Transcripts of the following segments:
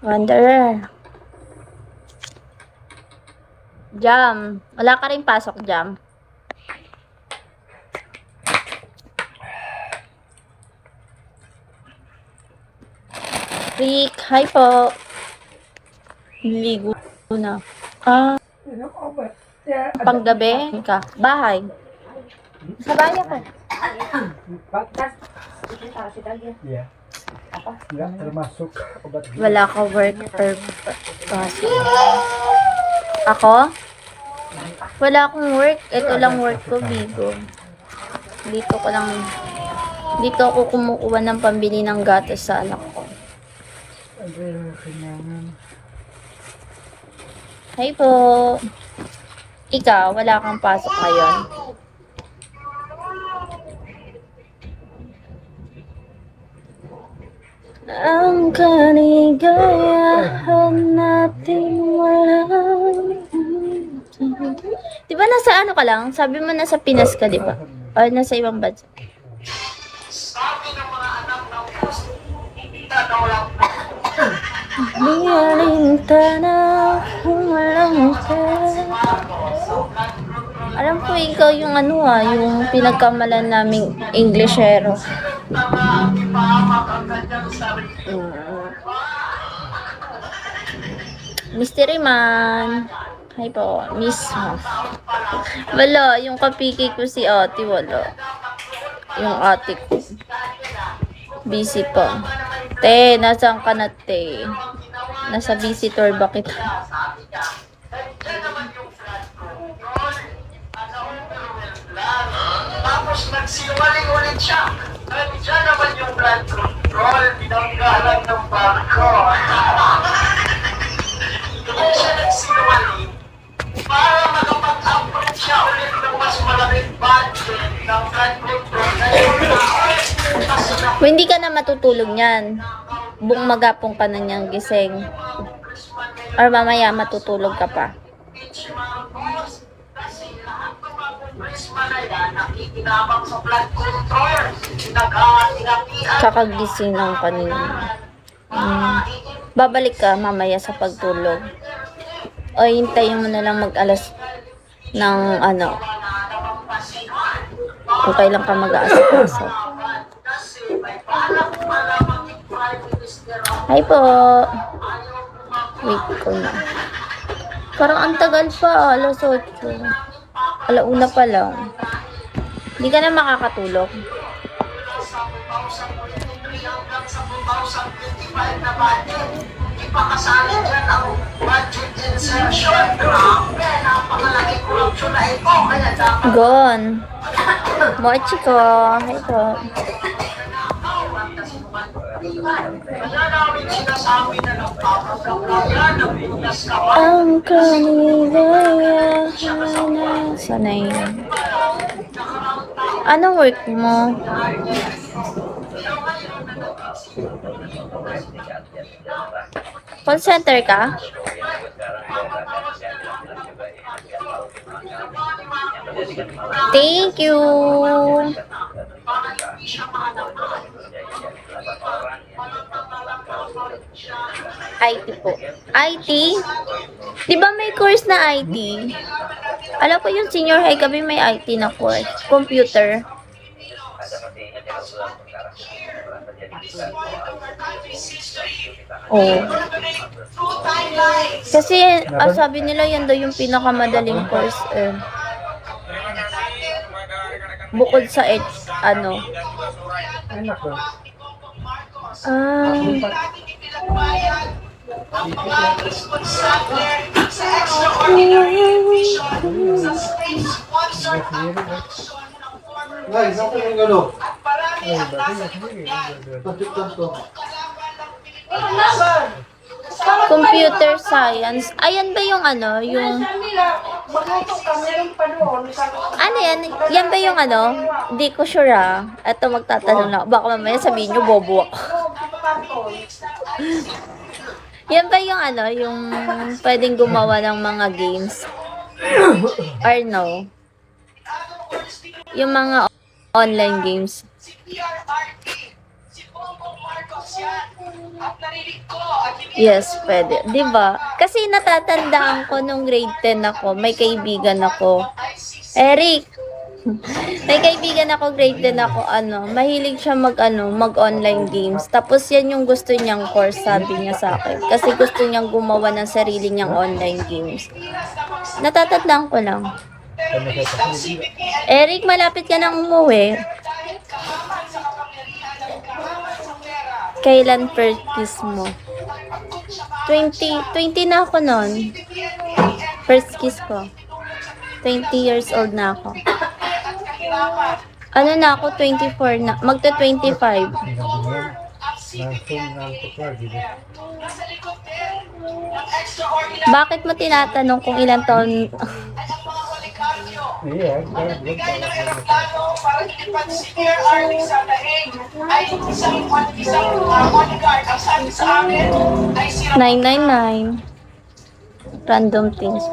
Wanderer. Jam. Wala ka rin pasok, Jam. Rick, hi po. Ligo na. Panggabi ka. Bahay. Sa bahay ako. Iya. Enggak termasuk obat. Wala ka work or pasok. Ako? Wala akong work. Ito lang work ko, Bigo. Dito ako kumukuha ng pambili ng gatas sa anak ko. Hi po. Ikaw, wala kang pasok ngayon. Ang kaligayahan natin walang. Di ba nasa ano ka lang? Sabi mo nasa Pinas ka, di ba? O nasa ibang bansa? Sabi ng mga anak ng Diyos, tanaw lang Di alintana kung walang ka. Alam ko ikaw yung ano yung pinagkamalan naming Englishero. Mystery Man. Hi po, Miss. Wala, yung kapiki ko si ate, wala. Yung ate ko. Busy po. Te, nasaan ka na, te? Nasa visitor ba kita? Tapos nagsinungaling ulit siya. Nandiyan naman yung blood control, binanggalan ng barko. Kaya siya nagsinungaling para makapag-upgrade siya ulit ng mas malaking budget ng blood control na yung Kung hindi ka na matutulog niyan, buong magapong ka na niyang gising. Or mamaya matutulog ka pa. nakikinabang sa blood control, Kakagising ng kanina. Babalik ka mamaya sa pagtulog. O hintayin mo na lang mag-alas ng ano. Kung kailan ka mag-aasikaso. Hi po. Wait ko na. Parang ang tagal pa. Alas 8. Alauna pa lang. Hindi ka na makakatulog. Ipakasali dyan ang budget insertion. Grabe, napakalaki corruption na ito. Kaya dapat Gone. Mochi ko. Hi po. kaya namin sinasabi na nagpapaplapla na bigas ka ba? Ang kanilayahan na. Sana yun. Anong work mo? Call center ka? Thank you. IT po. IT? Di ba may course na IT? Alam ko yung senior high kami may IT na course. Computer. Oh. Kasi sabi nila yan daw yung pinakamadaling course. Bukod sa ano. Enak dong. Ang mga responsable sa extraordinary mission sa state-sponsored abduction ng former president at marami ang nasa likod niyan. Kalaban ng Pilipinas. Computer science. Ayan ba yung ano? Yung... Ano yan? Yan ba yung ano? Hindi ko sure Ito magtatanong lang. Baka mamaya sabihin nyo, bobo ako. Yan ba yung ano? Yung pwedeng gumawa ng mga games? Or no? Yung mga online games. Si PRRD, si Bongbong Marcos Marcos yan. At narinig ko at hindi Yes, pwede. Di ba? Kasi natatandaan ko nung grade 10 ako, may kaibigan ako. Eric! May kaibigan ako, grade 10 ako, mahilig siya mag-online games. Tapos yan yung gusto niyang course, sabi niya sa akin. Kasi gusto niyang gumawa ng sarili niyang online games. Natatandaan ko lang. terorista ang CPP Eric, malapit ka nang umuwi. dahil kahaman sa kapangyarihan at kahaman sa pera. Kailan first kiss mo? 20 na ako noon. First kiss ko. 20 years old na ako. Ano na ako, 24 na. Magta 25. Sinabi niya, langsung nangkuklar, di ba? Nasa likod din ng extraordinary Bakit mo tinatanong kung ilang taon? ay ang mga oligarkyo. Iya, Nagbigay ng eroplano para ilipad si Pierre Arling sa Daig ay isang oligarch. Ang sabi sa akin ay si 999. Random things.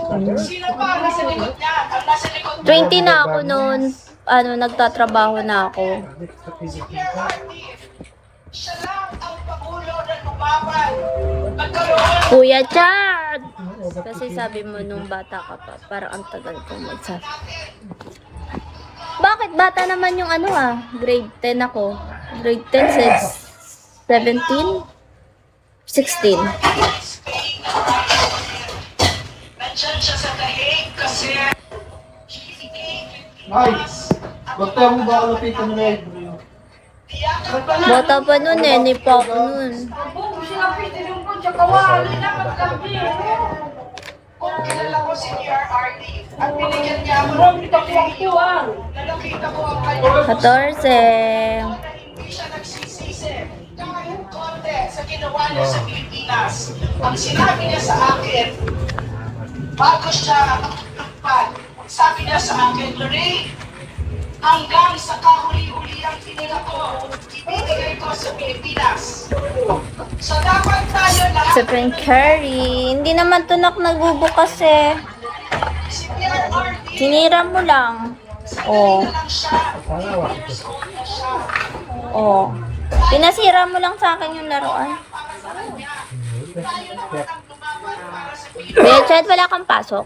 Sino pa ang nasa likod niya? Ang nasa likod 20 na ako noon. Nagtatrabaho na ako. sa si TV. Pierre Arling. Siya lang ang pangulo na lumaban. Nagkaroon Kuya Chad! Kasi sabi mo nung bata ka pa, parang ang tagal ko magsabi. Bakit bata naman yung grade 10 ako. Grade 10 says 17? 16. nandyan siya sa Daig kasi Ay, bakta mo ba lapitan mo na Bata pa nun ni pa ako nun. kung kilala ko si PRRD at binigyan niya ako ng pribilehiyo na nakita ko ang kanyang 14. hindi siya nagsisisi kahit konti sa ginawa niya sa Pilipinas. Ang sinabi niya sa akin, bago siya magpapad, sabi niya sa akin, Lorraine, hanggang sa kahuli-huli ang tinira ko, ibibigay ko sa Pilipinas. So dapat tayo lahat Sa Frank Curry. Hindi naman to nagbubukas eh. si PRRD, Sinira mo lang. Oh. lang siya. Sana wala ito. Oh. Pinasira mo lang sa akin yung laruan. Kuya Chad, wala kang pasok.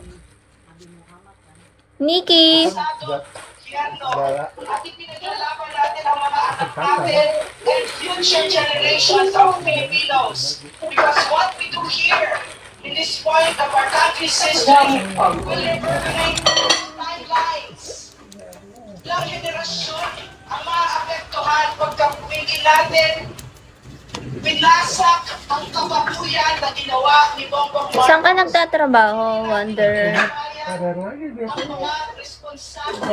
Nikki. Wala. At ipinaglalaban natin ang mga anak natin and future generations of Filipinos. Because what we do here in this point of our country's history will reverberate timelines. Ilang henerasyon ang maapektuhan pagka pumigil natin binasak ang kababuyan na ginawa ni Bongbong Saan ka Marcos. nagtatrabaho, Wonder? Para lagi dito. Ang mga responsable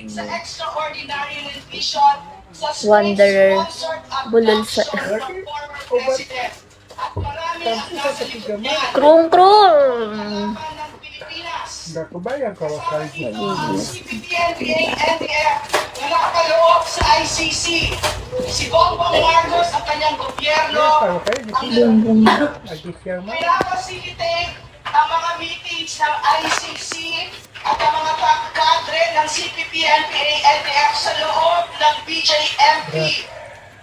sa extraordinary rendition sa Wanderer. sponsored Bulol sa... abduction ng former president. At marami ang nasa likod niya. Krung krung! ng Pilipinas. Nakabayan ka wakal dito. Ang CPP-NPA, NDF na nakapaloob sa ICC. Si Bongbong Marcos at kanyang gobyerno Para kayo dito. Bumbum. Agisiyan mo. pinapacilitate ang mga meetings ng ICC at ang mga kadre ng CPP-NPA, NDF sa loob ng BJMP.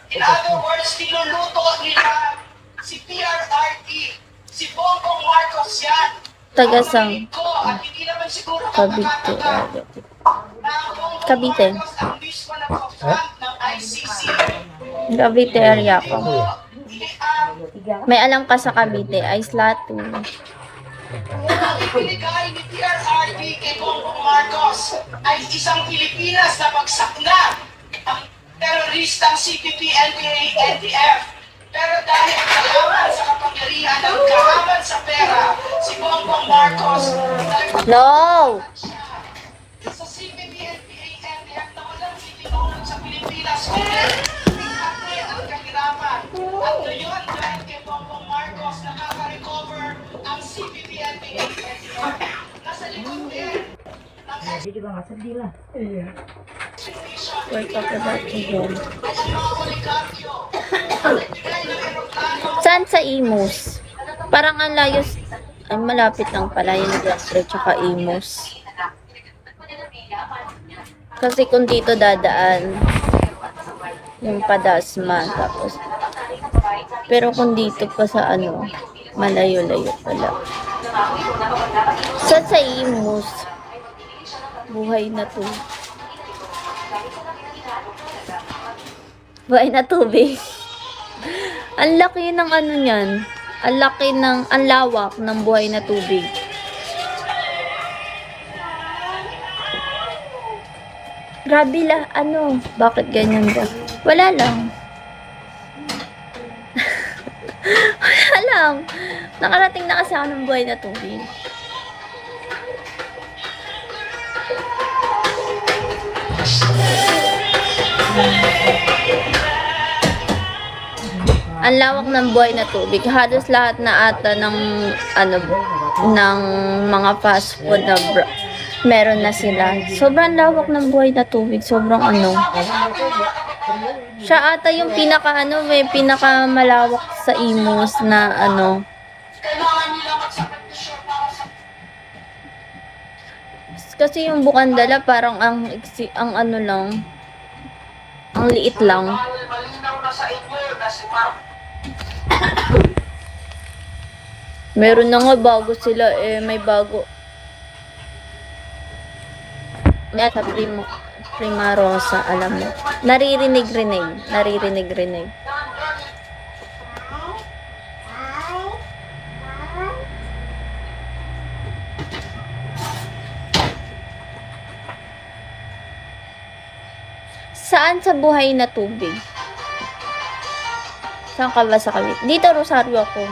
In other words, niluluto nila si PRRD, si Bongbong Marcos yan. Tagasang Ko, at hindi naman siguro Cavite. kapag-katagal na ang Bongbong Cavite. Marcos ang mismo nagpa-front ng ICC. Cavite area ko. Ang May alam ka sa Cavite, Isla 2. ibinigay ni PRRD kay Bongbong Marcos ay isang Pilipinas na bagsak na ang teroristang CPP, NPA, NDF. Pero dahil kahaman sa kapangyarihan at kahaman sa pera, si Bongbong Marcos No! sa CPP, NPA, NDF na walang itinulog sa Pilipinas kundi ikate at kahirapan. At ngayon, dahil kay Bongbong Marcos, nakaka-recover ang CPP, NPA, NDF. Nasa likod din ng Iya. We're talking about again. ay ang mga oligarkyo. Nagbigay ng eroplano Saan sa Imus? Parang ang layo. Ay, malapit lang pala yung Gastro tsaka Imus. Kasi kung dito dadaan, yung Padasma, tapos Pero kung dito pa sa ano, malayo-layo pala. Sa Imus, buhay na to. Buhay na tubig. Ang laki ng ano niyan. Ang laki ng, ang lawak ng buhay na tubig. Grabe la, ano, bakit ganyan ba? Wala lang. Wala lang. Nakarating na kasi ako ng buhay na tubig. Ang lawak ng buhay na tubig. Halos lahat na ata ng ano ng mga fast food na meron na sila. Sobrang lawak ng buhay na tubig. Sobrang ano. Siya ata yung pinaka ano, pinaka malawak sa Imus na ano. Kasi yung Bukandala parang ang ano lang. Ang liit lang. Meron na nga bago sila may bago. Yan sa Prima Rosa, alam mo. Naririnig. Saan sa buhay na tubig? Saan ka ba sa Cavite? Dito, Rosario ako.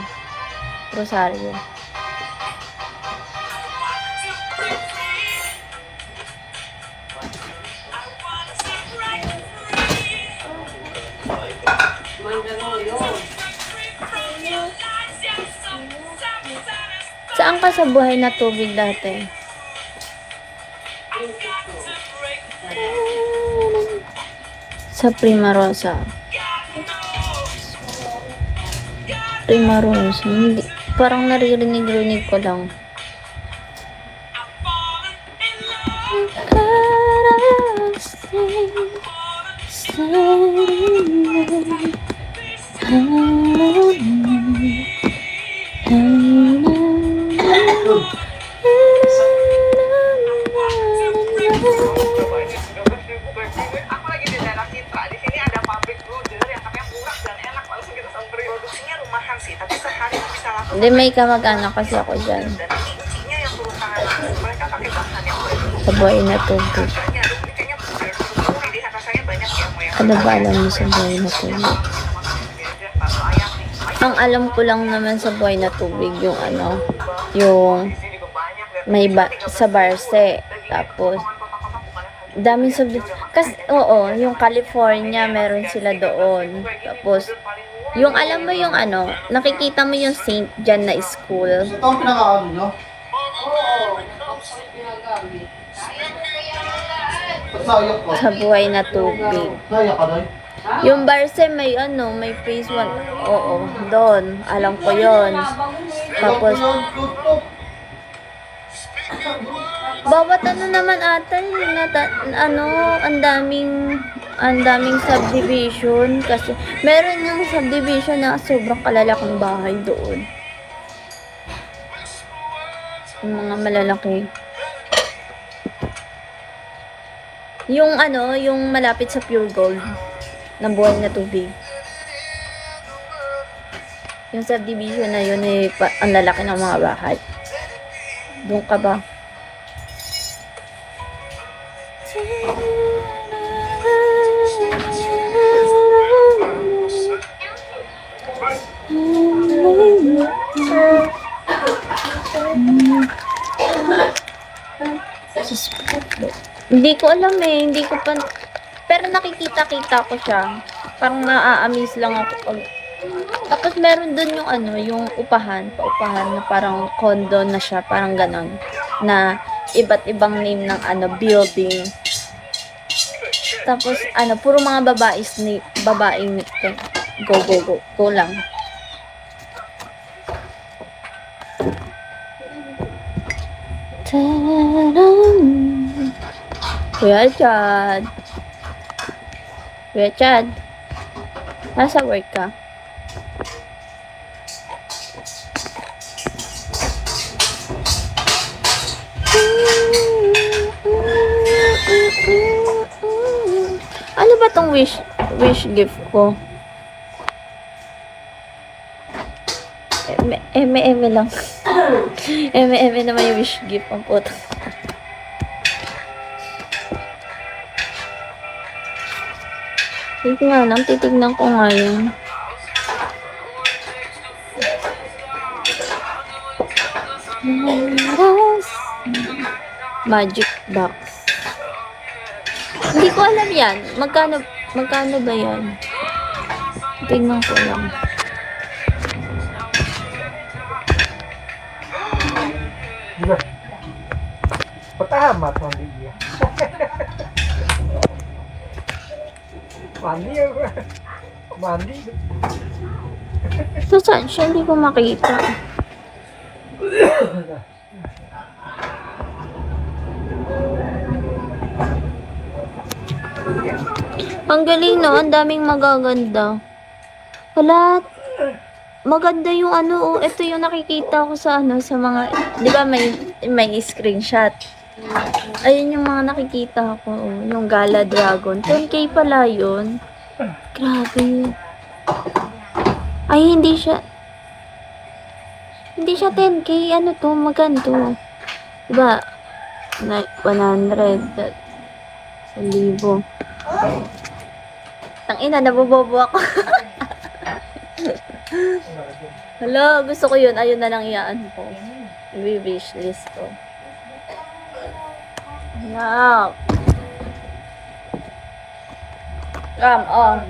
Rosario. Saan ka sa buhay na tubig dati? Sa Prima Rosa. Hindi. Parang naririnig ko lang. Hindi, may kamag-anak kasi ako dyan. Sa buhay na tubig. Ano ba alam mo sa buhay na tubig? Ang alam ko lang naman sa buhay na tubig, yung ano, yung may sa Barce. Tapos, daming kasi, oo, yung California, meron sila doon. Tapos, yung alam mo yung ano, nakikita mo yung Saint John na school. Ito ang pinaka-ano nyo? Ba't naiyak ka? Sa buhay na tubig. Naiyak ka, Day? Yung Barce may ano, may phase 1. Oo, doon. Alam ko yon. Tapos, bawat ano naman ata, ang daming subdivision kasi meron yung subdivision na sobrang kalalaking bahay doon. Yung mga malalaki. Yung ano, yung malapit sa Pure Gold ng buhay na tubig. Yung subdivision na yun ang lalaki ng mga bahay. Doon ka ba? Hindi ko alam hindi ko pa, pero nakikita-kita ko siya. Parang naa-amaze lang ako. Tapos meron dun yung ano, yung paupahan na parang condo na siya, parang ganon. Na iba't ibang name ng ano, building. Tapos ano, puro mga babaeng go lang. Kuya Chad, nasa work ka? yung wish gift ko? Eme lang. Eme naman yung wish gift. Ang puto. Hindi nga lang, titignan ko nga yun. Magic box. Hindi ko alam yan. Magkano ba yan? Tingnan ko lang. Diba? Patahamat mo niya. Mandi ako. Mandi. So, saan siya? Hindi ko makita. Ang galing, no? Ang daming magaganda. Wala. Maganda yung ano, oh. Ito yung nakikita ko sa ano, sa mga, di ba may screenshot. Ayun yung mga nakikita ko, oh. Yung Gala Dragon. 10K pala yun. Grabe. Ay, hindi siya 10K. Ano to? Maganda. Diba? 100. 1,000. Tangina, nabobobo ako. Hala, gusto ko yun. Ayun na lang iyaan ko. I-wish list ko. Wow. Come on.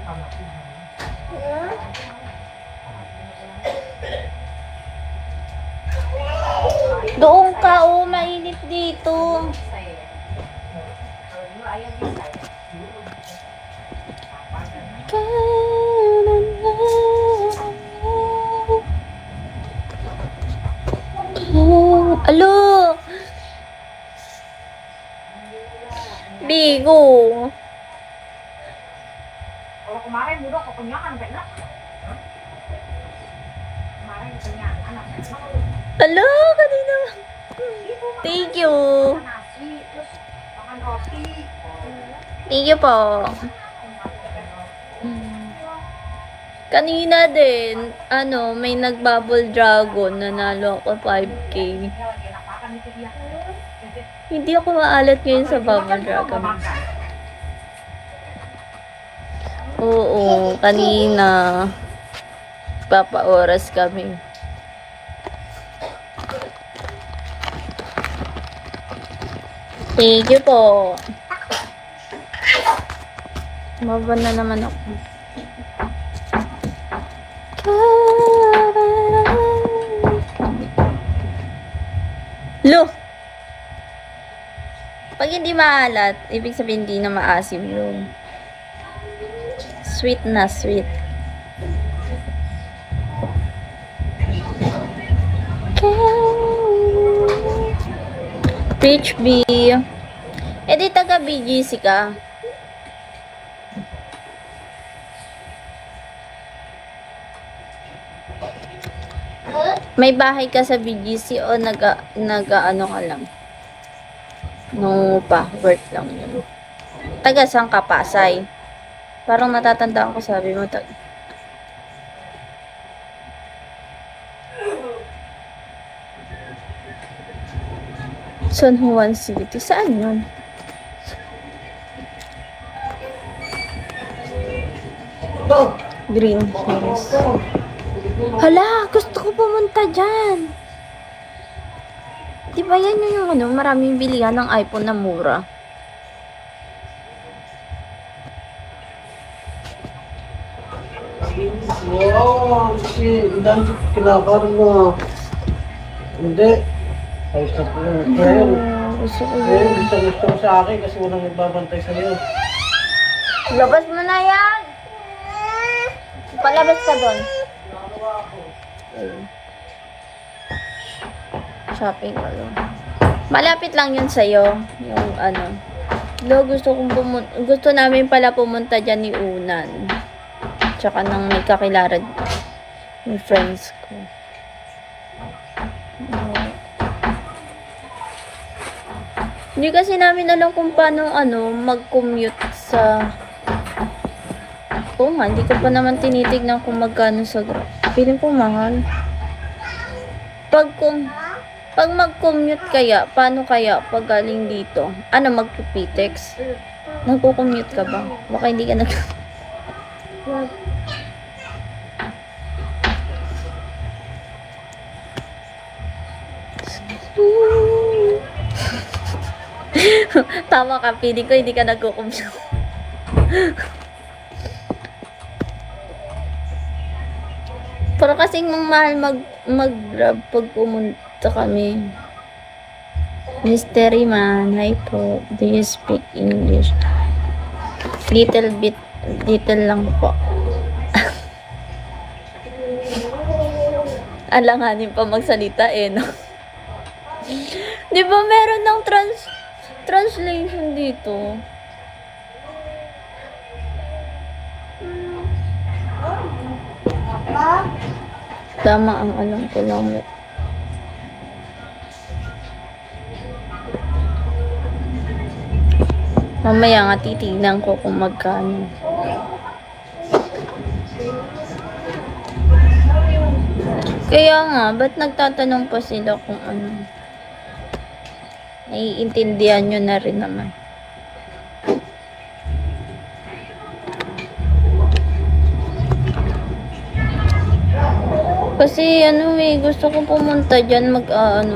Doon ka, oh. Mainit dito. Alo! Bigo! Kalau kemarin udah kekenyangan kayaknya. Kemarin kekenyangan anak. Alo! Kanina! Thank you! Nasi terus makan roti. Thank you po. Kanina din, ano, may nagbubble dragon, nanalo ako 5K. Dia lagi enak makan itu dia. Hindi ako maalat ngayon sa bubble dragon. Oo, kanina. Papaoras kami. Thank you po. Maba na naman ako. Lo! Pag hindi maalat, ibig sabihin hindi na maasim yun. Sweet na sweet. Rich B. Eh di taga BGC ka. May bahay ka sa BGC o naga ano ka lang? No pa, work lang yun. Taga saan ka, Pasay? Parang natatandaan ko sabi mo San Juan City. Saan yun? Green Hills. Hala, gusto ko pumunta dyan. Di ba yan yung ano, maraming bilihan ng iPhone na mura? Wow, kasi dahil kinakaroon mo. Hindi. Ayos na po yun. Ngayon, Gusto ko ngayon yun. gusto ko sa akin kasi walang nagbabantay sa'yo. Labas mo na yan! Palabas ka doon. Shopping ko lang. Malapit lang yun sa'yo. Yung ano. Gusto namin pala pumunta dyan ni Unan. Tsaka nang may kakilala yung friends ko. Hindi kasi namin alam kung paano ano mag-commute sa Oo nga, hindi ko pa naman tinitignan kung magkano sa Grab. Feeling ko mahal. Pag mag-commute kaya, paano kaya pag galing dito? Ano, mag-Pitex? Nagko-commute ka ba? Baka hindi ka nag... Tama ka, feeling ko hindi ka nagko-commute. Pero kasing mahal mag-grab pag pumunta kami. Mystery man, hi po. Do you speak English? Little bit, little lang po. Alanganin pa magsalita eh, no? Di ba meron ng translation dito? Tama ang alam ko lang. Mamaya nga titignan ko kung magkano. Kaya nga, ba't nagtatanong pa sila kung ano? Naiintindihan nyo na rin naman. Kasi ano gusto ko pumunta dyan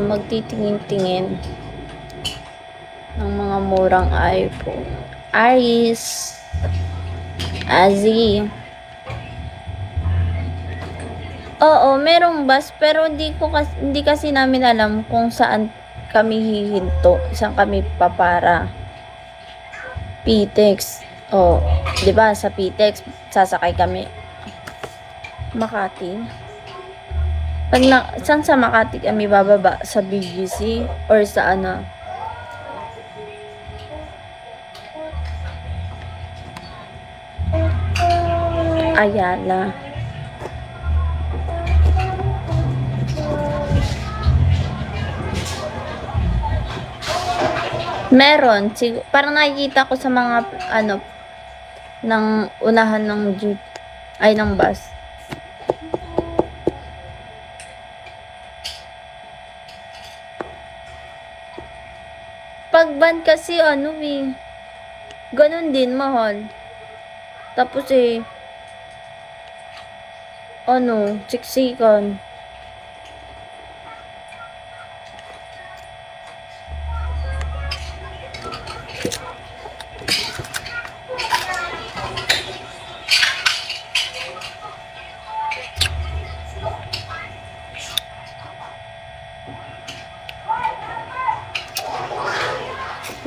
magtitingin-tingin ng mga murang iPhone. Aris. Azi. Oo, merong bus pero hindi kasi namin alam kung saan kami hihinto, saan kami papara. Pitex. Oh, 'di ba sa Pitex sasakay kami Makati. Saan sa Makati kami bababa? Sa BGC or sa ano? Ayala. Meron. Parang nakikita ko sa mga ng unahan ng jeep. Ay, ng bus. Pag van kasi ganun din, mahal. Tapos siksikan.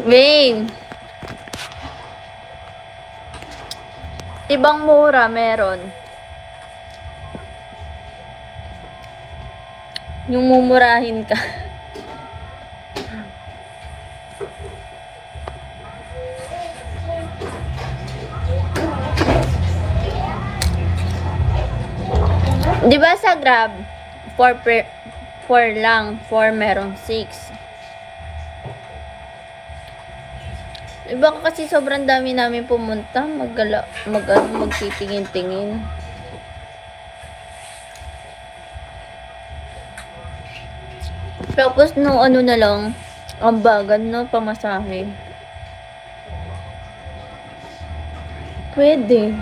Wait. Ibang mura meron. Yung mumurahin ka. Di ba sa Grab 4 lang, 4 meron 6. Iba kasi sobrang dami namin pumunta, magtitingin-tingin. Tapos na lang, ang bagan pamasahe. Pwede.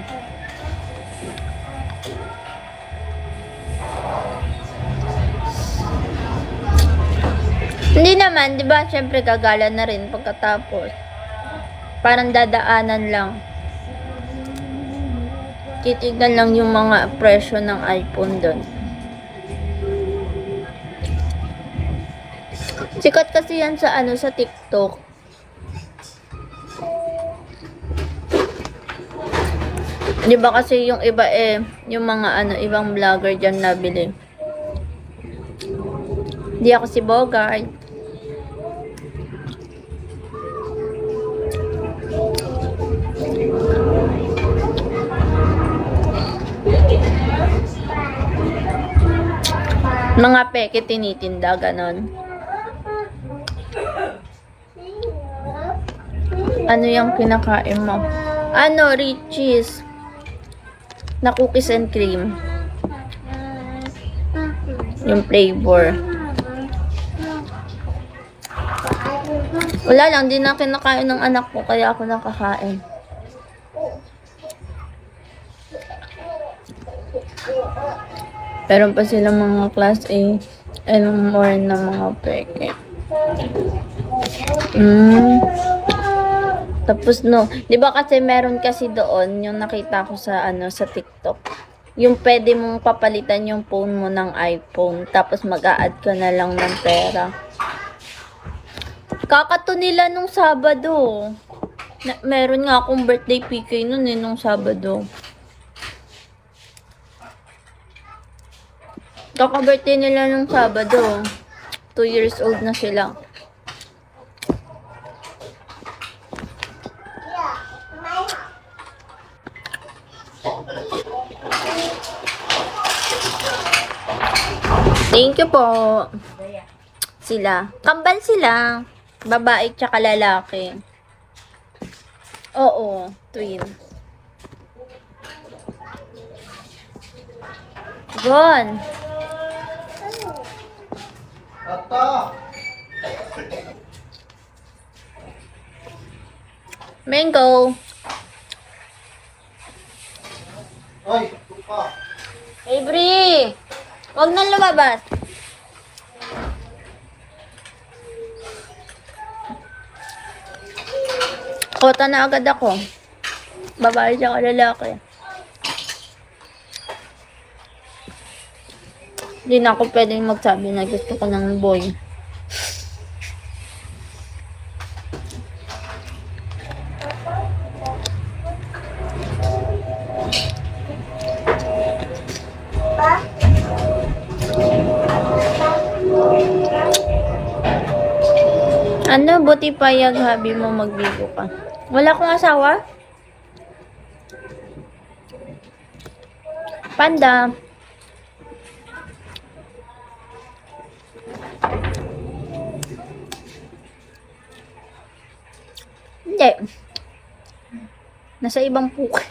Hindi naman, di ba? Syempre gagala na rin pagkatapos. Parang dadaanan lang. Titignan lang yung mga presyo ng iPhone doon. Sikat kasi yan sa sa TikTok. Di ba kasi yung iba yung mga ibang vlogger dyan nabili. Di ako si Bogart. Mga peke tinitinda, ganon. Ano yung kinakain mo? Riches. Na cookies and cream. Yung flavor. Wala lang, di na kinakain ng anak ko, kaya ako nakakain. Pero pa silang mga class A and more na mga peke. Tapos no, 'di ba kasi meron kasi doon yung nakita ko sa sa TikTok. Yung pwede mong papalitan yung phone mo ng iPhone tapos mag-a-add ka na lang ng pera. Kakato nila nung Sabado. Meron nga akong birthday PK nun nung Sabado. Kaka-birthday nila nung Sabado. 2 years old na sila. Thank you po. Sila. Kambal sila. Babae tsaka lalaki. Oo, twin. Gon. Ata! Mango. Ay, tupa. Avery. Huwag na lumabas. Kota na agad ako. Babae siya ka lalaki. Hindi na ako pwedeng magsabi na gusto ko ng boy. Ano, buti payag habi mo magbigo ka. Wala akong asawa? Panda. Hindi. Nasa ibang puka.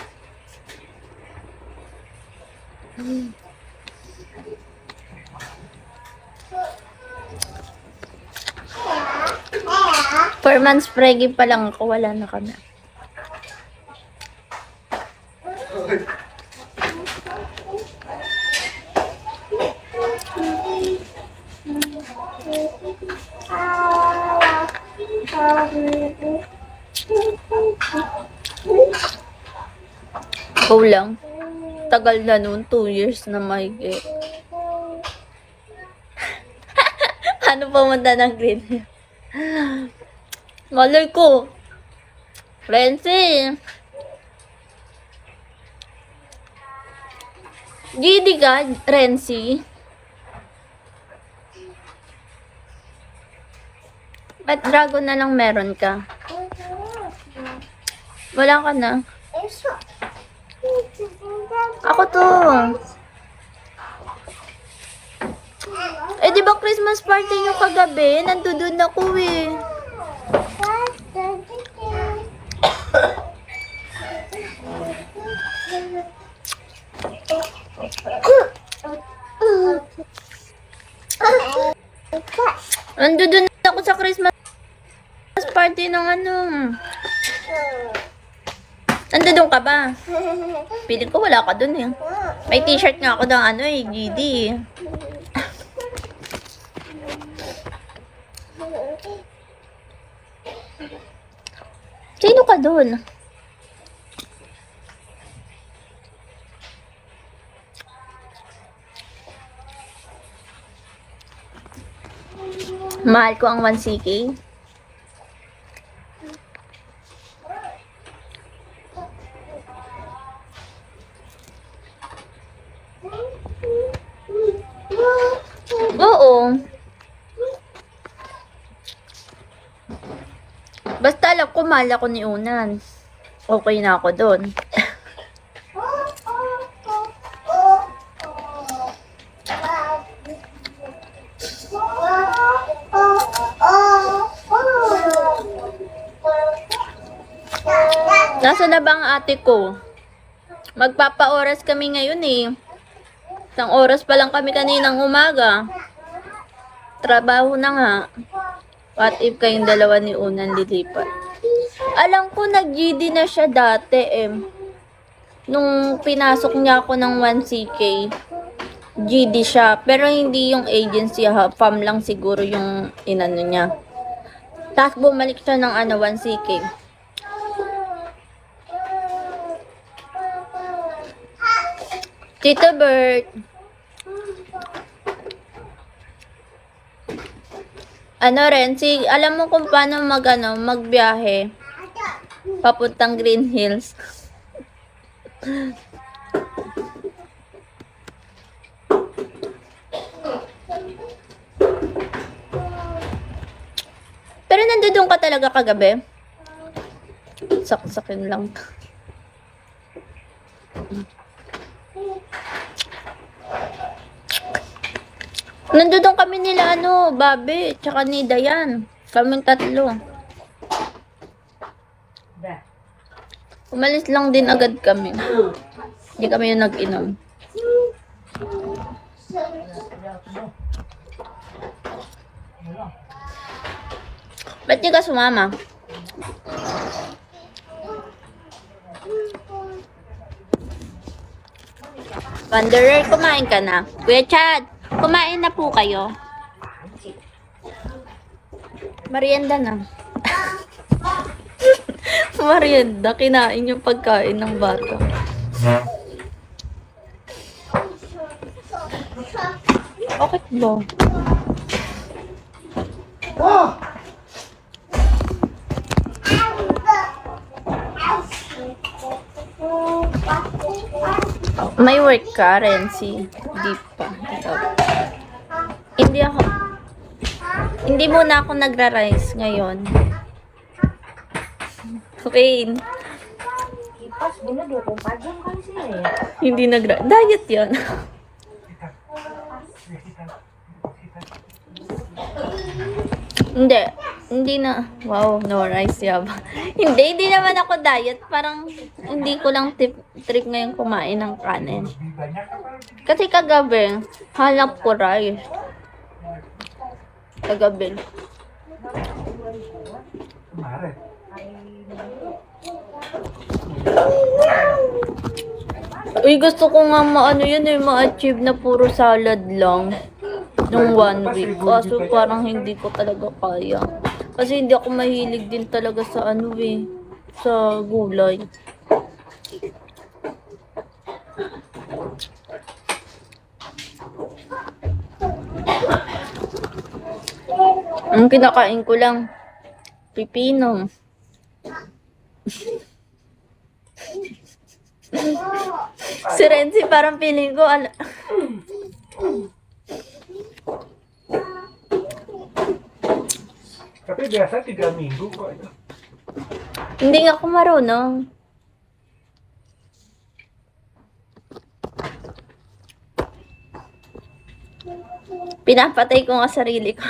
Four months pregnant pa lang ako, wala na kami. Ikaw lang. Tagal na nun, 2 years na mahigit. Paano pumunta ng green? Malay ko. Renzi. GD ka, Renzi? Ba't dragon na lang meron ka? Wala ka na. Ako to. Eh, di ba Christmas party nyo kagabi? Nandun ako eh. Nandun ako sa Christmas party ng ano. Nandun ka ba? Piling ko wala ka dun eh. May t-shirt nga ako ng ano eh, GD eh. Sino ka dun? Mahal ko ang 1CK. Oo. Basta alam ko, mahal ako ni Unan. Okay na ako doon. Nasa na ba ang ate ko? Magpapa-oras kami ngayon eh. Isang oras pa lang kami kaninang umaga. Trabaho na nga. What if kayong dalawa ni Unan lilipat? Alam ko nag-GD na siya dati eh. Nung pinasok niya ako ng 1CK, GD siya. Pero hindi yung agency ha. Farm lang siguro yung inano niya. Tapos bumalik siya ng 1CK. Tito Bert. Ano rin, alam mo kung paano magbiyahe papuntang Green Hills. Pero nandun ka talaga kagabi? Saksakin lang. Nandun kami nila Babe, tsaka ni Dayan. Kaming tatlo. Umalis lang din agad kami. Hindi kami yung nag-inom. Ba't di ka sumama? Wanderer, kumain ka na. Kuya Chad, kumain na po kayo. Merienda na. Merienda, kinain yung pagkain ng bata. Bakit ba? Oh! May work currency. Di pa. Hindi muna ako nagra-rice ngayon. Okay. Ipas, bunudo kung pajang kan siya eh. Hindi diet yan. Hindi na. Wow, no rice yaba. Hindi naman ako diet. Parang hindi ko lang trip ngayon kumain ng kanin. Kasi kagabi, hanap ko rice. Kagabi. Uy, gusto ko nga ma-achieve na puro salad lang. Nung 1 week. Kaso parang hindi ko talaga kaya. Kasi hindi ako mahilig din talaga sa sa gulay. Ang kinakain ko lang, pipino. Si Renzi parang feeling ko, Tapi biasa 3 minggu kok itu. hindi nga ako marunong. Pinapatay ko nga sarili ko.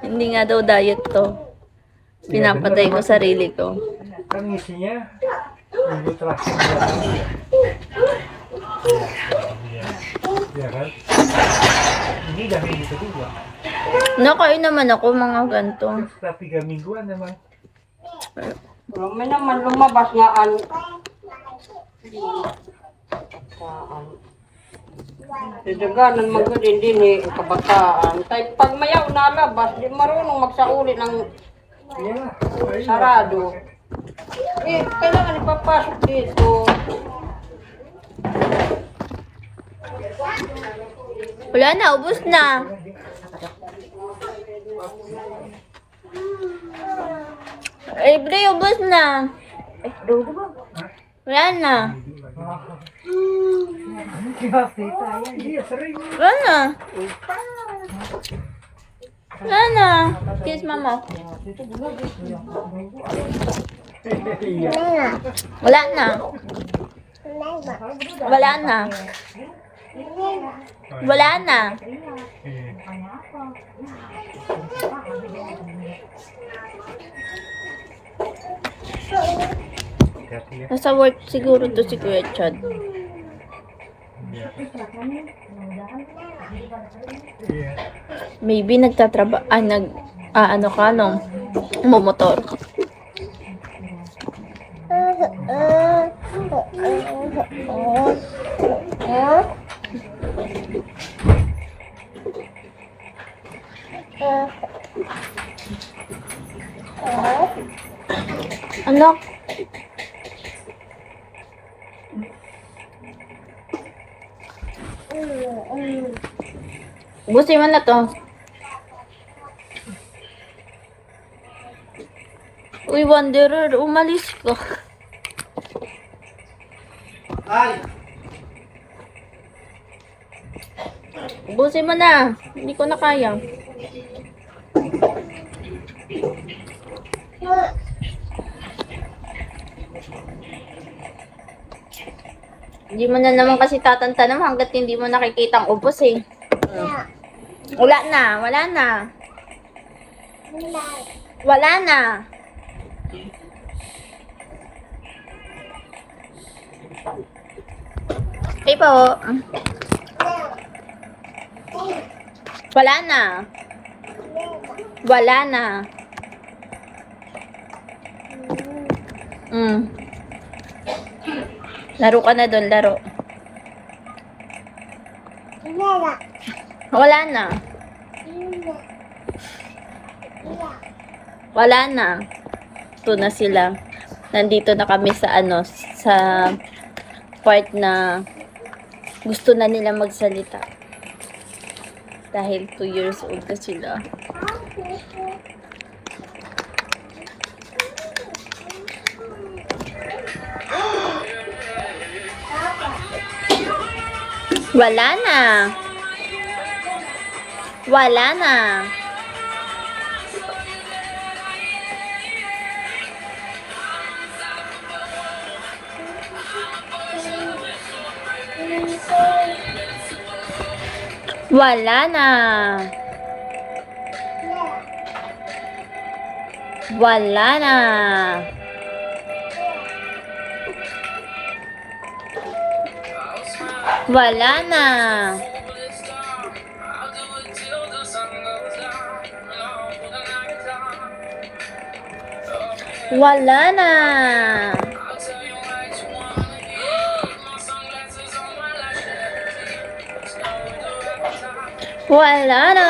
Hindi nga daw diet to. Pinapatay ko sarili ko. Kan ngisinya minggu terakhir. Ya kan? Ini udah minggu kedua. Nakain naman ako mga ganito. Setelah 3 mingguan emang. May naman lumabas nga Didaganan magudin din kabataan. Tay pag mayaw nalabas, di marunong magsauli ng Iya. sarado. Kailangan ipapasok dito. Wala na, ubos na. Bre, ubos na. Wala na. Iya sering. Wala na. Wala na. Kiss mama. Iya. Wala na. Wala na. Wala na. hati-hati ya. Nasa work siguro to si Kuya Chad. Iya. Mudah-mudahan Iya. Maybe ano ka, no? Momotor. Anak. Busin mo na to. Uy, Wanderer, umalis ka. Ay! Busin mo na. Hindi ko na kaya. Hindi mo na naman kasi tatantanong hanggat hindi mo nakikita ang ubos eh. Wala na, wala na. Wala na. Okay po. Wala na. Wala na. Laro ka na doon, laro. Wala na. Wala na. Ito na sila. Nandito na kami sa sa part na gusto na nila magsalita. Dahil 2 years old na sila. Wala na. Wala na. Wala na. Wala na. Wala na. Wala na. Wala na.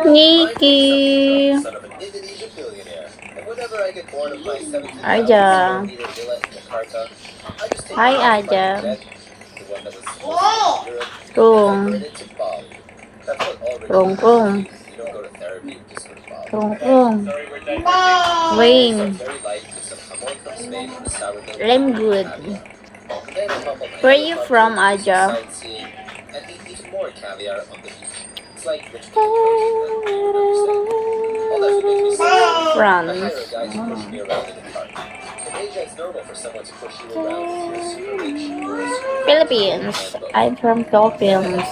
Nikki. Aja. Hi, Aja. Rung. Rung, rung. Rung, rung. Wayne. I'm good. Where are you from, Aja? France. Philippines. I'm from Philippines.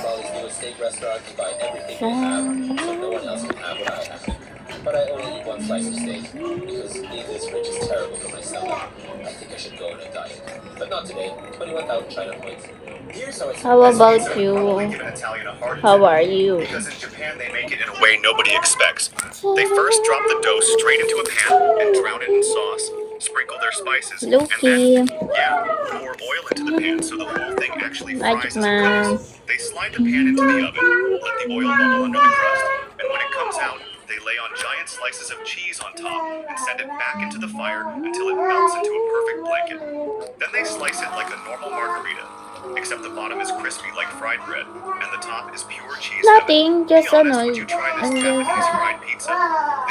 But I only eat one slice of steak because being this rich is terrible for my stomach. I think I should go on a diet. But not today. 21,000 China points. Here's how it's How about you? How are you? Because in Japan they make it in a way nobody expects. They first drop the dough straight into a pan and drown it in sauce. Sprinkle their spices Loki. and then, pour oil into the pan so the whole thing actually Magic fries as it Man. cooks. They slide the pan into the oven, let the oil bubble under the crust, and when it comes out, they lay on giant slices of cheese on top and send it back into the fire until it melts into a perfect blanket. Then they slice it like a normal margarita, except the bottom is crispy like fried bread, and the top is pure cheese. Nothing, Be just honest, would you try this and Japanese fried pizza?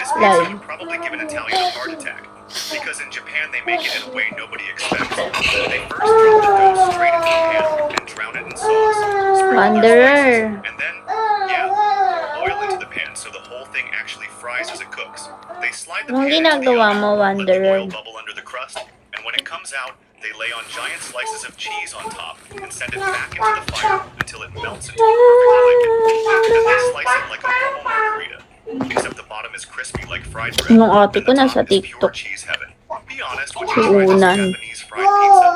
This pizza would probably give an Italian a heart attack. Because in Japan they make it in a way nobody expects. They first drop the dough straight into the pan and drown it in sauce. Sprinkle Wanderer. And then, yeah, pour oil into the pan so the whole thing actually fries as it cooks. They slide the Anong pan into the ginagawa oven, mo, let the Wanderer? oil bubble under the crust, and when it comes out, they lay on giant slices of cheese on top and send it back into the fire until it melts into a perfect blanket. Then they slice it like a normal margarita, except the bottom is crispy like fried bread, Yung ate and ko the nasa top is pure TikTok. cheese heaven. Be honest, would you try this Unan. Japanese fried pizza?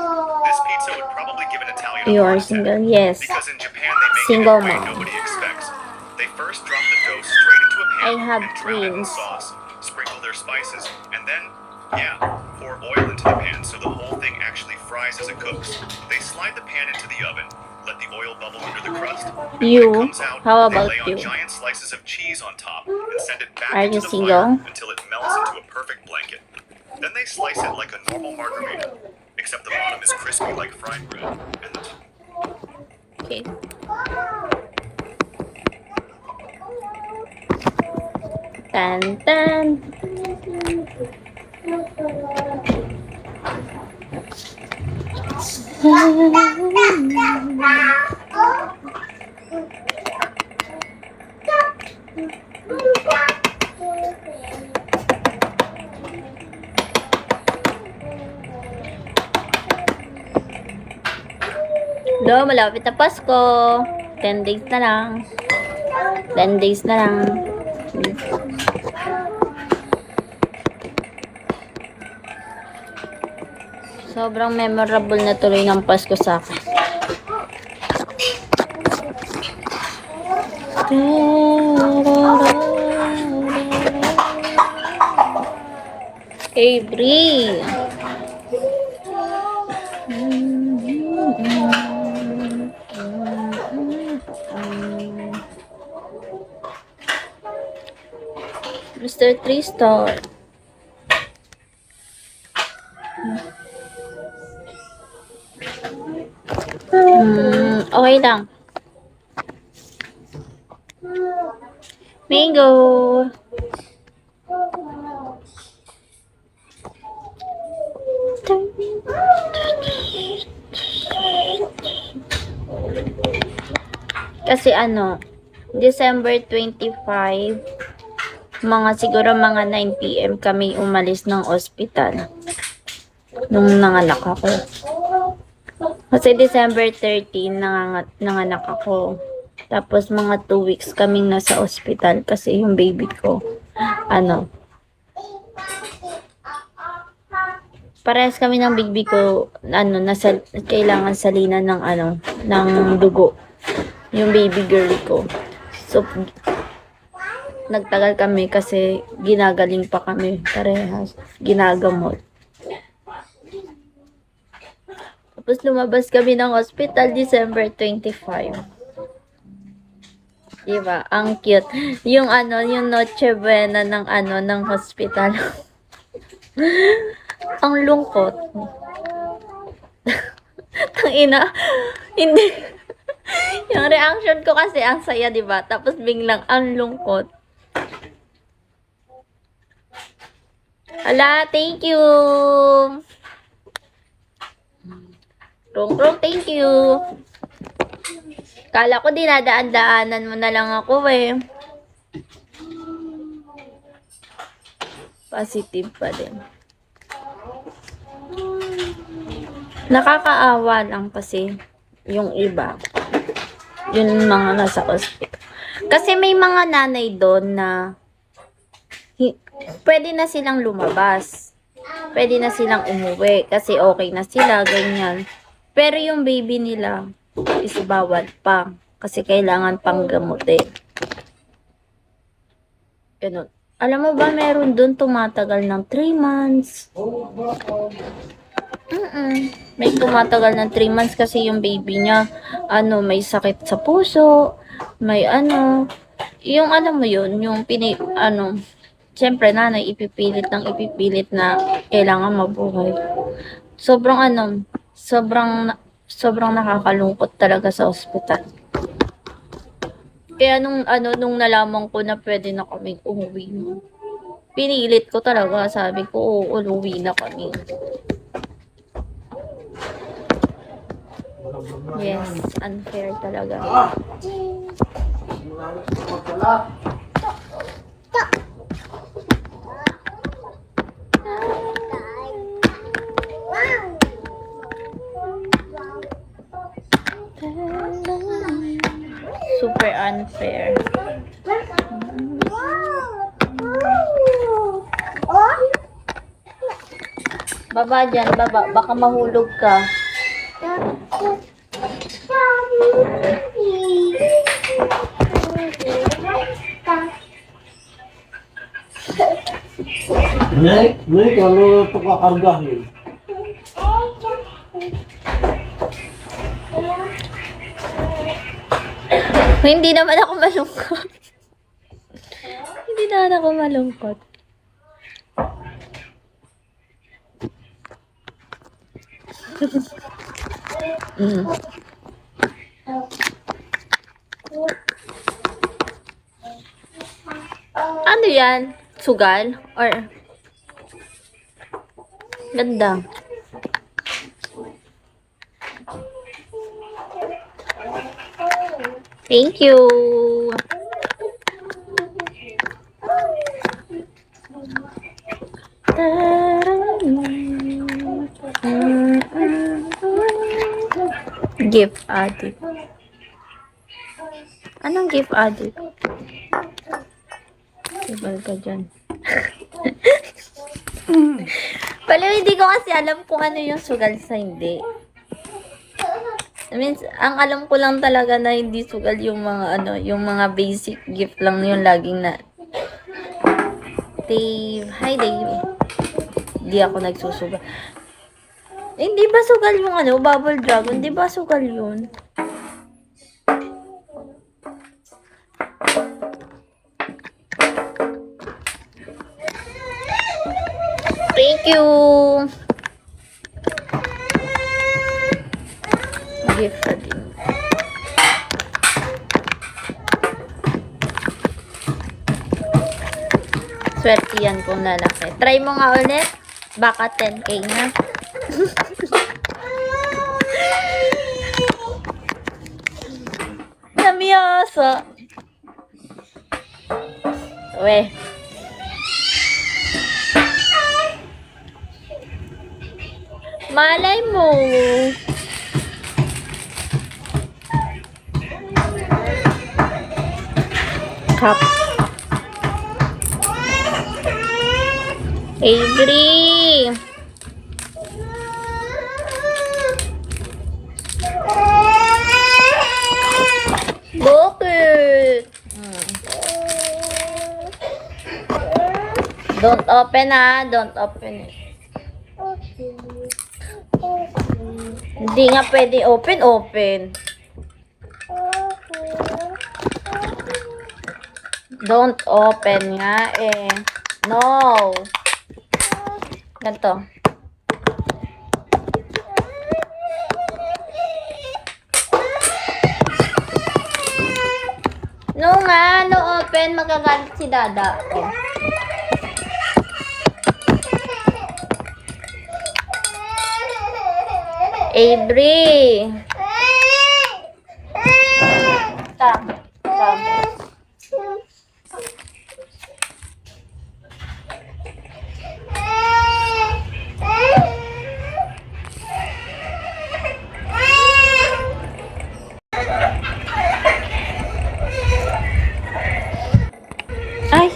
This pizza would probably give an Italian a You heart are attack. single? Yes. Because in Japan, they make Single it in a way mom. nobody expects. They first drop the dough straight into a pan I have and drown it in twins. sauce, sprinkle their spices, and then, yeah, pour oil into the pan so the whole thing actually fries as it cooks. They slide the pan into the oven, let the oil bubble under the crust, and when You? it comes out, How they about lay you? on giant slices of cheese on top and send it back Are into you the single? fire until it melts into a perfect blanket. Then they slice it like a normal margarita, except the bottom is crispy like fried bread, and the Okay. Tan tan. Do, malapit na Pasko. 10 days na lang. 10 days na lang. Sobrang memorable na tuloy ng Pasko sa akin. Avery. Mr. Tristar. Okay lang. Mango. Kasi ano, December 25, siguro mga 9 PM kami umalis ng ospital nung nanganak ako. Kasi December 13, nanganak ako. Tapos mga 2 weeks kaming nasa ospital kasi yung baby ko, parehas kami ng baby ko, kailangan salinan ng dugo. Yung baby girl ko. So, nagtagal kami kasi ginagaling pa kami parehas. Ginagamot. Tapos lumabas kami ng hospital December 25. Diba? Ang cute. Yung Noche Buena ng hospital. Ang lungkot. Tangina. Hindi. Yung reaction ko kasi ang saya, diba? Tapos biglang ang lungkot. Ala, thank you. Rong, thank you. Kala ko dinadaan-daanan mo na lang ako eh. Positive pa din. Nakakaawa lang kasi yung iba. Yung mga nasa hospital. Kasi may mga nanay doon na pwede na silang lumabas. Pwede na silang umuwi kasi okay na sila, ganyan. Pero yung baby nila is bawal pa kasi kailangan pang gamutin. Ganun. Alam mo ba, meron doon tumatagal ng 3 months. May tumatagal ng 3 months kasi yung baby niya, may sakit sa puso, may yung mo yun, yung siyempre nanay, ipipilit na kailangan mabuhay. Sobrang nakakalungkot talaga sa ospital. Kaya nung nalaman ko na pwede na kaming umuwi, pinilit ko talaga, sabi ko, umuwi na kami. Yes, unfair talaga. Simula na sa pagkala. Super unfair. Baba dyan, baba. Baka mahulog ka. Nek, ano ito kakargahin? Hindi naman ako malungkot. Hindi naman ako malungkot. Mm. Ano yan? Sugal? Or ganda? Thank you. Gift addict. Anong gift addict? Ibal ka dyan. Pala hindi ko kasi alam kung ano yung sugal sa hindi. I mean, ang alam ko lang talaga na hindi sugal yung mga ano, yung mga basic gift lang yung laging na. Dave, hi Dave. Hindi ako nagsusugal. Hindi ba sugal yung ano, Bubble Dragon? Hindi ba sugal yun? Thank you. Gift pa din. Swerte yan kung lalaki. Try mo nga ulit. Baka 10k na. Namiyasa. Weh. Malay mo. Cup. Avery. Bakit? Don't open don't open it. Hindi nga pwede open. Don't open nga eh. No. Ganito. No nga, no open. Magagalit si Dada. Oh. Avery. Come. Ay.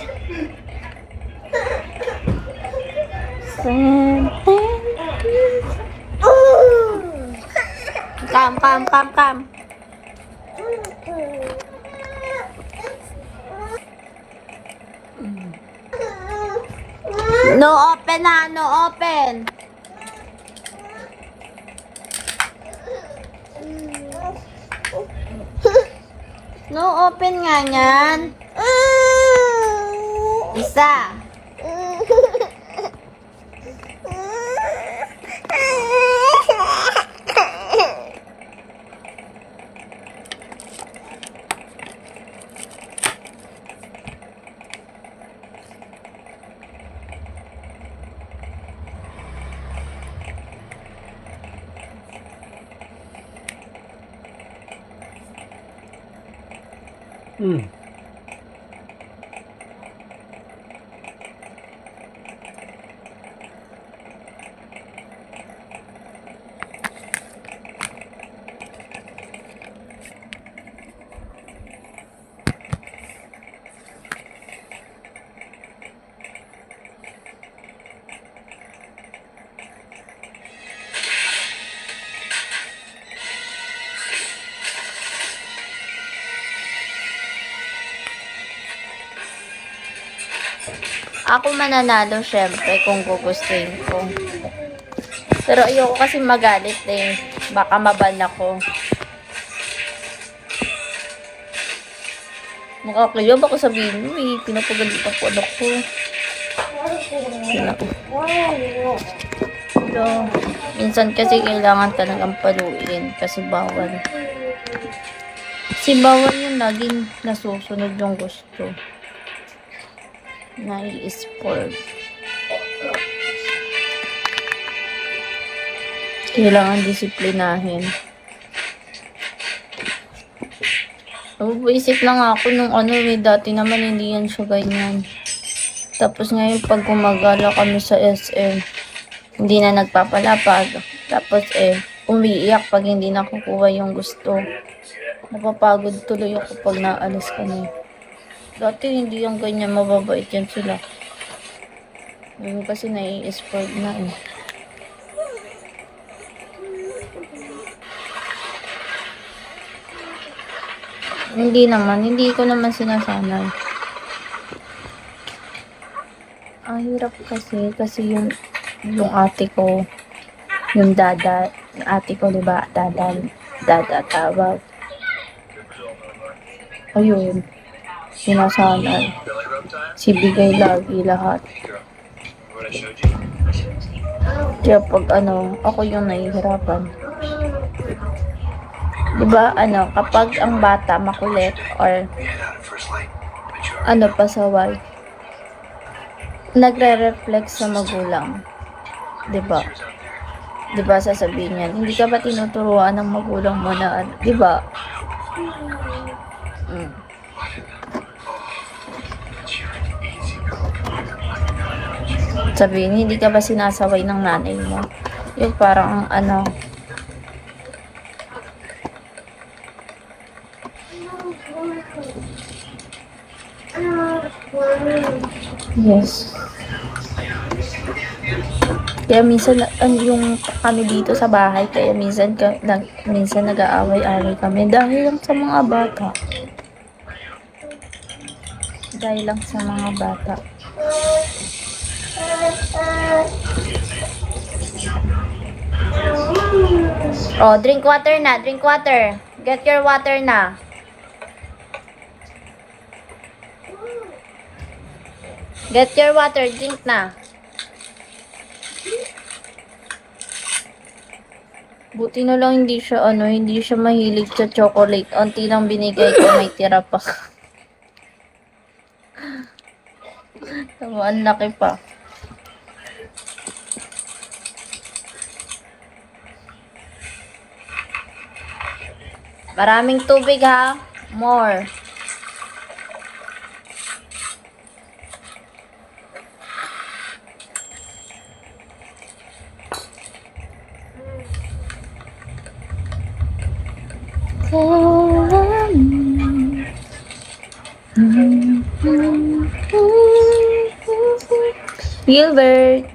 Come. No open no open. No open nga yan. Isa. Hmm. Ako mananalo syempre kung gugustuhin ko. Pero ayoko kasi magalit eh. Baka maban ako. Makakaya baka sabihin mo eh. Pinapagalitan ko anak ko. Pero, minsan kasi kailangan talagang paluin. Kasi bawal. Kasi bawal yung laging nasusunod yung gusto. Nai-sport. Kailangan disiplinahin. Isip lang ako nung dati naman hindi yan siya ganyan. Tapos ngayon pag gumagala kami sa SM, hindi na nagpapalapag. Tapos umiiyak pag hindi nakukuha yung gusto. Napapagod tuloy ako pag naalis kami. Dati hindi yung ganyan, mababait yan sila. Ngayon kasi nai-spoiled na eh. Hindi ko naman sinasanay. Ang hirap kasi yung ate ko, yung ate ko diba, dada tawag. Ayun. Sinasanay. Sibigay lagi lahat. Kaya pag ako yung nahihirapan. Diba, kapag ang bata makulit or pasaway, nagre-reflect sa magulang. Diba? Diba sasabihin niyan, hindi ka ba tinuturuan ng magulang mo na, diba? Sabihin, hindi ka ba sinasaway ng nanay mo? Yung parang yes. Kaya minsan yung kami dito sa bahay, kaya minsan nag-aaway-away kami dahil lang sa mga bata. Dahil lang sa mga bata. Oh, drink water na, drink water. Get your water na. Get your water, drink na. Buti na lang hindi siya mahilig sa chocolate. Unti lang binigay ko, may tira pa. Tama, ang laki pa. Maraming tubig ha. More. Gilbert.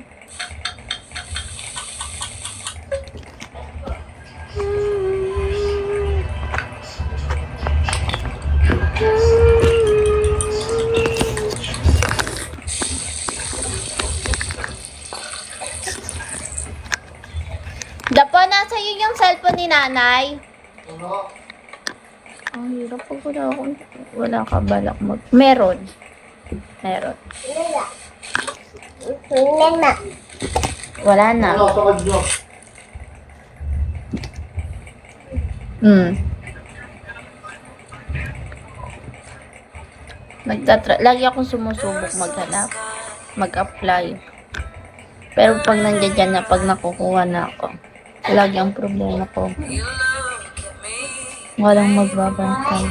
Dapo, nasa iyo yung cellphone ni nanay. Ang hirap pag wala ka balak Meron. Wala na. Lagi akong sumusubok maghanap, mag-apply. Pero pag nandiyan na, pag nakukuha na ako, lagi ang problema ko. Walang magbabantay.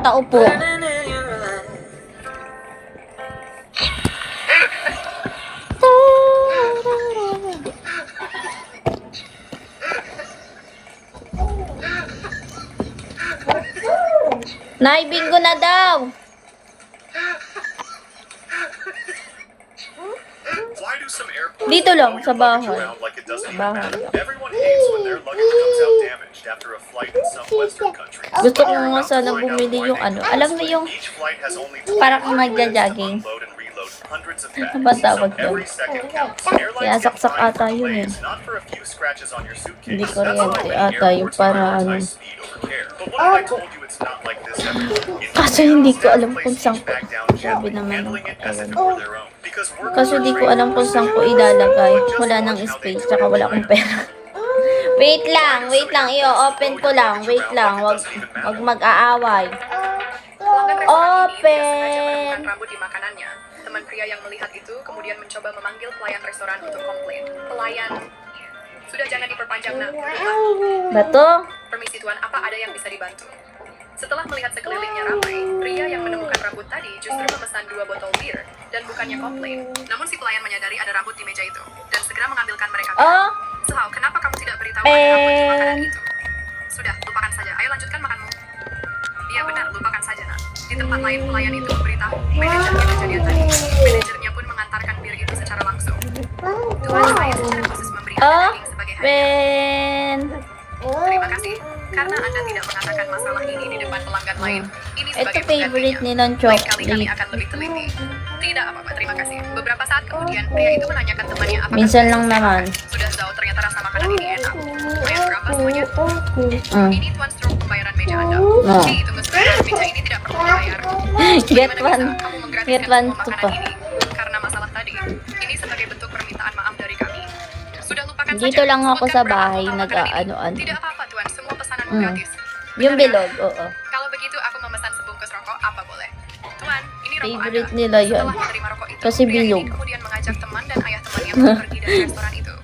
Tao po. Nay, bingo na daw. Why do some airports Dito lang, throw sa your luggage bahay. around like it doesn't even Bahay matter? lang. Everyone hates when their luggage comes out damaged after a flight in some Western countries. Gusto ko You're nga about to sana find out bumili why yung they ano. do Alam this. mo yung Each flight has only parang 24 minutes to nagja-jogging. unload and reload hundreds of Ano ba bags. So tawag doon? every second counts. Airlines get Sinasaksak fined ata for yun delays, eh. not for a few scratches on your suitcase. Hindi That's kuryente why many ata yung airports para ano. prioritize speed over care. But what if I told you it's not like this everywhere? In Kaso Japan, hindi ko staff alam place kung each saan ko. bag down Sabi gently, naman ng handling it as if it katawan. were their own. Because workers Kaso are di ko trained alam to kung saan ko understand ilalagay. just Wala watch nang how they space, throw tsaka wala the akong item. pera. Wait lang, wait lang. I-open ko lang. Wait lang. Wag mag-aaway. Pelanggan restoran ini tidak sengaja Open. menemukan rambut di makanannya. Teman pria yang melihat itu kemudian mencoba memanggil pelayan restoran untuk komplain. Pelayan, sudah jangan diperpanjang nak. Bato? Permisi tuan, apa ada yang bisa dibantu? Setelah melihat sekelilingnya ramai, pria yang menemukan rambut tadi justru memesan 2 botol bir dan bukannya komplain. Namun si pelayan menyadari ada rambut di meja itu dan segera mengambilkan mereka. Oh, Sehau, kenapa kamu tidak beritahu ada rambut di makanan pen. itu? Sudah, lupakan saja. Ayo lanjutkan makanmu. Iya benar, lupakan saja nak. Di tempat lain pelayan itu memberitahu manajernya kejadian tadi. Manajernya pun mengantarkan bir itu secara langsung. Tuan, saya secara khusus memberi Anda Oh, daging sebagai hadiah. pen. Terima kasih. Karena Anda tidak mengatakan masalah ini di depan pelanggan lain. Ini Ito sebagai favorite penggantinya. nilang Lain kali kami chocolate. akan lebih teliti. Tidak apa-apa, terima kasih. Beberapa saat kemudian, pria itu menanyakan temannya apakah Minsan sudah lang selesai naman. makan. Sudah tahu ternyata rasa makanan ini enak. Bayar berapa semuanya? Ini tuan stroke pembayaran meja Anda. Oh. Tunggu sebentar, meja ini tidak perlu dibayar. Get Bagaimana one. bisa kamu menggratiskan Get one semua to makanan pa. ini? Karena masalah tadi. Ini sebagai bentuk permintaan maaf dari kami. Sudah lupakan Dito saja. lang ako Sebutkan sa berapa bahay total makanan ini. nag-ano-ano. Tidak apa-apa tuan, semua pesananmu Mm. gratis. Yung Benar, bilog, oo. kalau begitu aku memesan sebungkus rokok, apa boleh? Tuan, ini rokok Favorite Anda. nila yun. Setelah menerima rokok itu, Kasi pria ini bilog. kemudian mengajak teman dan ayah temannya untuk pergi dari restoran itu.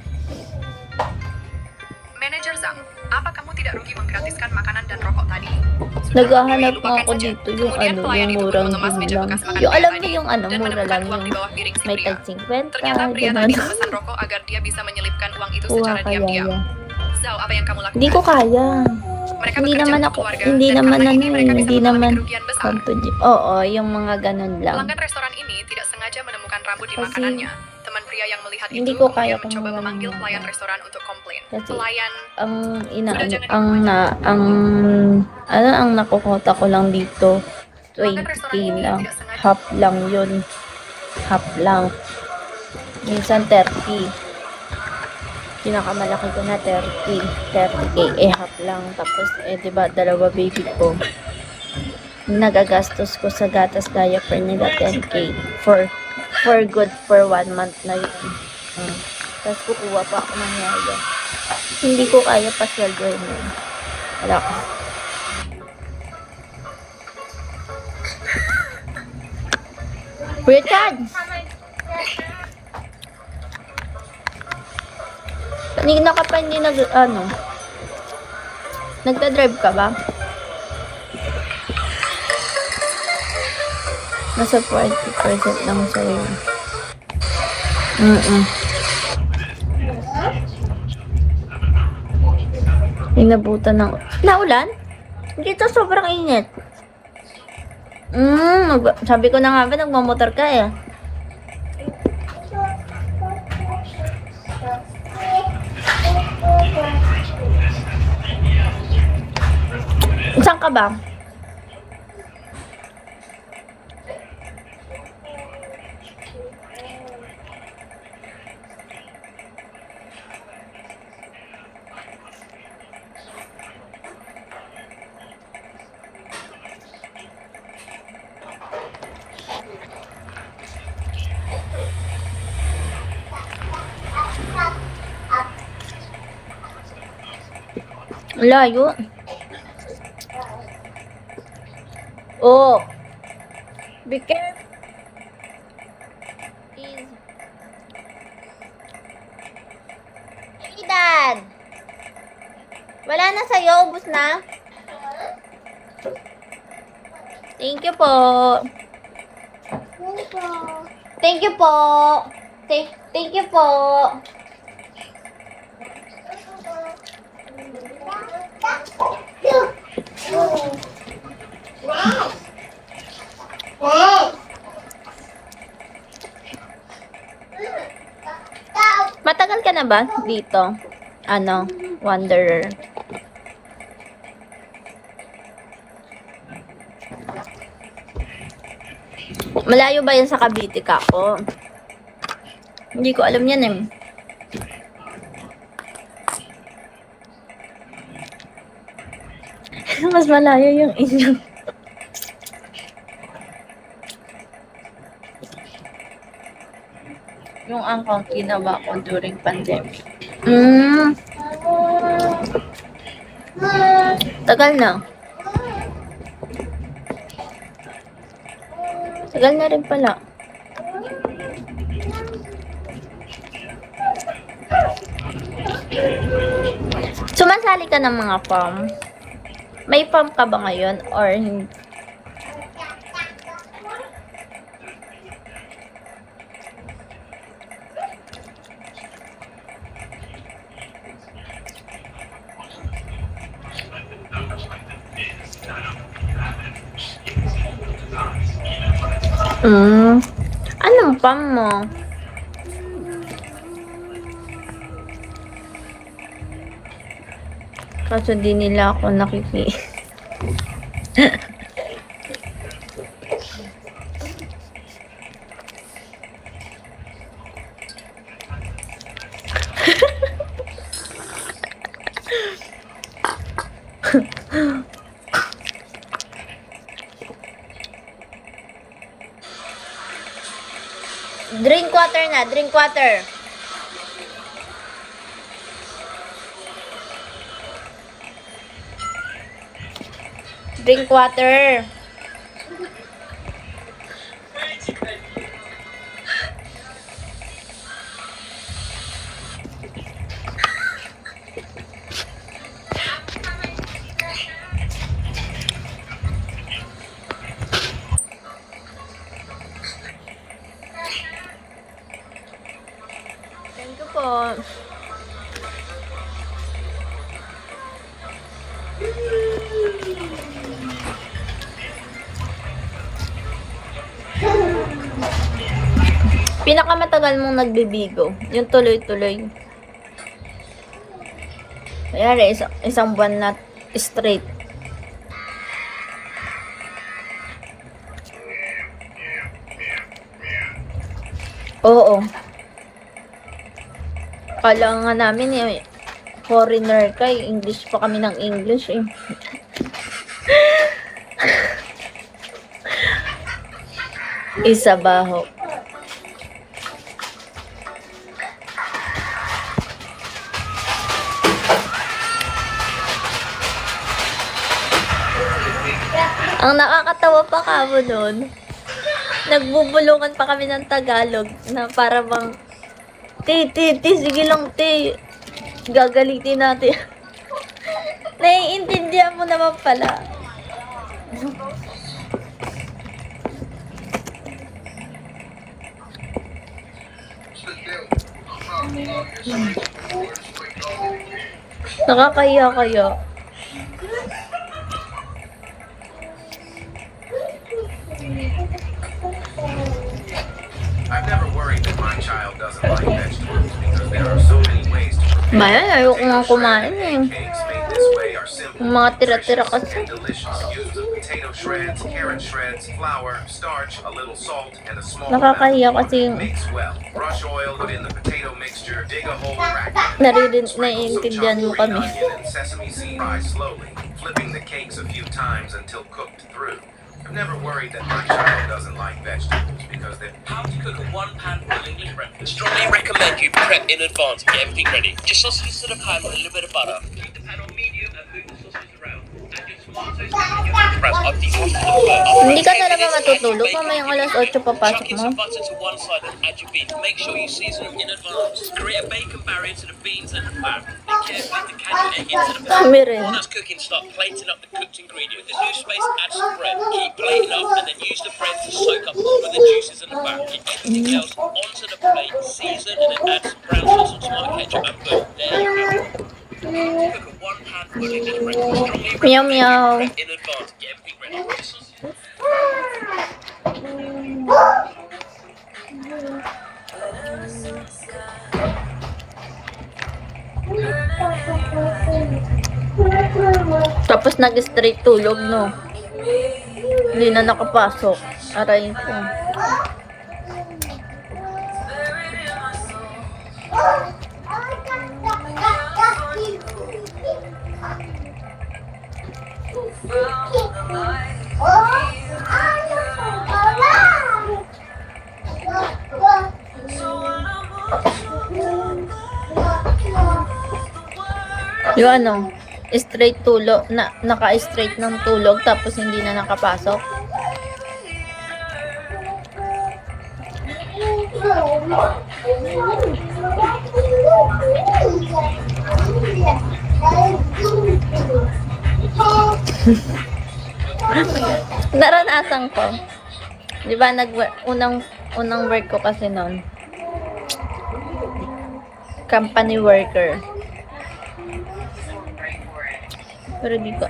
Manajer Zhang, apa kamu tidak rugi menggratiskan makanan dan rokok tadi? Sudah, Naghahanap lupakan nga ako saja. dito yung Kemudian ano, pelayan yung itu pun murang mengemas din meja lang. bekas makan Yung pria alam mo tadi yung ano, dan mura menemukan lang uang yung di bawah piring si may pria. tag 50, Ternyata pria ganun. tadi memesan rokok agar dia bisa menyelipkan uang itu Wah, secara kaya diam-diam. yan. Zhao, apa yang kamu lakukan? Hindi ko kaya. Mereka Hindi bekerja naman untuk ako, keluarga, hindi dan naman karena ano, ini mereka bisa hindi mengalami naman kerugian besar. company. Oo, yung mga ganun lang. Pelanggan restoran ini tidak sengaja menemukan rambut di Kasi, makanannya. Teman pria yang melihat hindi itu ko kaya kemudian mencoba kung memanggil walang pelayan mga- restoran untuk komplain. Kasi, Pelayan, ang Sudah, jangan ang nakukota ko lang dito, pelanggan restoran 20 ini lang. tidak sengaja. Half lang yun. Half lang. Minsan 30. Pinakamalaki ko na 30. 30k. Eh, half lang. Tapos, diba, dalawa baby ko. Nagagastos ko sa gatas diaper nila 10k. For good for 1 month na yun. Tapos kukuha pa ako ng yaya. Hindi ko kaya pa sweldoin yun. Wala ko. Richard! Kanina ka pa hindi nagda-drive ka ba? Nasa 40% lang sa'yo. Inabutan ng... Naulan? Dito sobrang init. Sabi ko na nga ba, nagmamotor ka eh. Saan ka ba? Layo. Oh. Be careful. Please. Aidan. Wala na sa'yo. Ubus na. Thank you po. Thank you po. Thank you po. Matagal ka na ba dito? Ano? Wanderer. Malayo ba yan sa Cavite ka po? Hindi ko alam yan eh. Mas malayo yung inyo. Yung angkong ginawa ko during pandemic. Tagal na. Tagal na rin pala. Sumasali ka ng mga farm? May farm ka ba ngayon or hindi? Anong farm mo? Kaso di nila ako nakiki. Drink water na, drink water. Drink water. Thank you po. Pinakamatagal mong nagbibigo, yung tuloy-tuloy. Kaya isang buwan na straight. Oo. Kala nga namin eh, foreigner ka eh. English pa kami ng English eh. Isa baho. Ang nakakatawa pa kamo nun, nagbubulungan pa kami ng Tagalog na para bang, sige lang, gagalitin natin. Naiintindihan mo naman pala. Nakakahiya kaya. I've never worried that my child doesn't like vegetables because there are so many ways to prepare. Bayan, ayoko nga kumain eh. Cakes made this way are simple, Yung mga tira-tira nutritious, kasi. and delicious. Use of potato shreds, carrot shreds, flour, starch, a little salt, and a small Nakakahiya amount of kasi water. yung Mix well. Brush oil within the potato mixture. Dig a hole, rack it. Naiintindihan mo kami. Onion and sesame seed. Fry slowly, flipping the cakes a few times until cooked through. I've never worried that my child doesn't like vegetables because they're... How to cook a one-pan full English breakfast. Strongly recommend you prep in advance and get everything ready. Just sausages to the pan with a little bit of butter. Keep the pan on medium and move the sausages around. Add your tomatoes and your Franz, I've defrosted the bird. After Hindi ka 10 talaga minutes, add matutulog your bacon mamayang and alas bread. 8 papasok Chuck in mo. some butter to one side and add your beans. Make sure you season them in advance. Create a bacon barrier to the beans and the fat. Then carefully decant your egg into the pan. Kami rin. While that's cooking, start plating up the cooked ingredient. The new space, add some bread. Keep plating up and then use the bread to soak up all of the juices and the fat. Get everything else onto the plate, season, and then add some brown sauce or tomato ketchup and boom, there you have it. Cook a one-pan full English breakfast. Strongly Meow, recommend meow. you prep in advance. Get everything ready. This is Tapos nag-straight tulog, no? Hindi na nakapasok. Aray ko. Yung ano, straight tulog, naka-straight ng tulog tapos hindi na nakapasok. Naranasan ko. 'Di ba unang work ko kasi noon. Company worker. Pero di ka.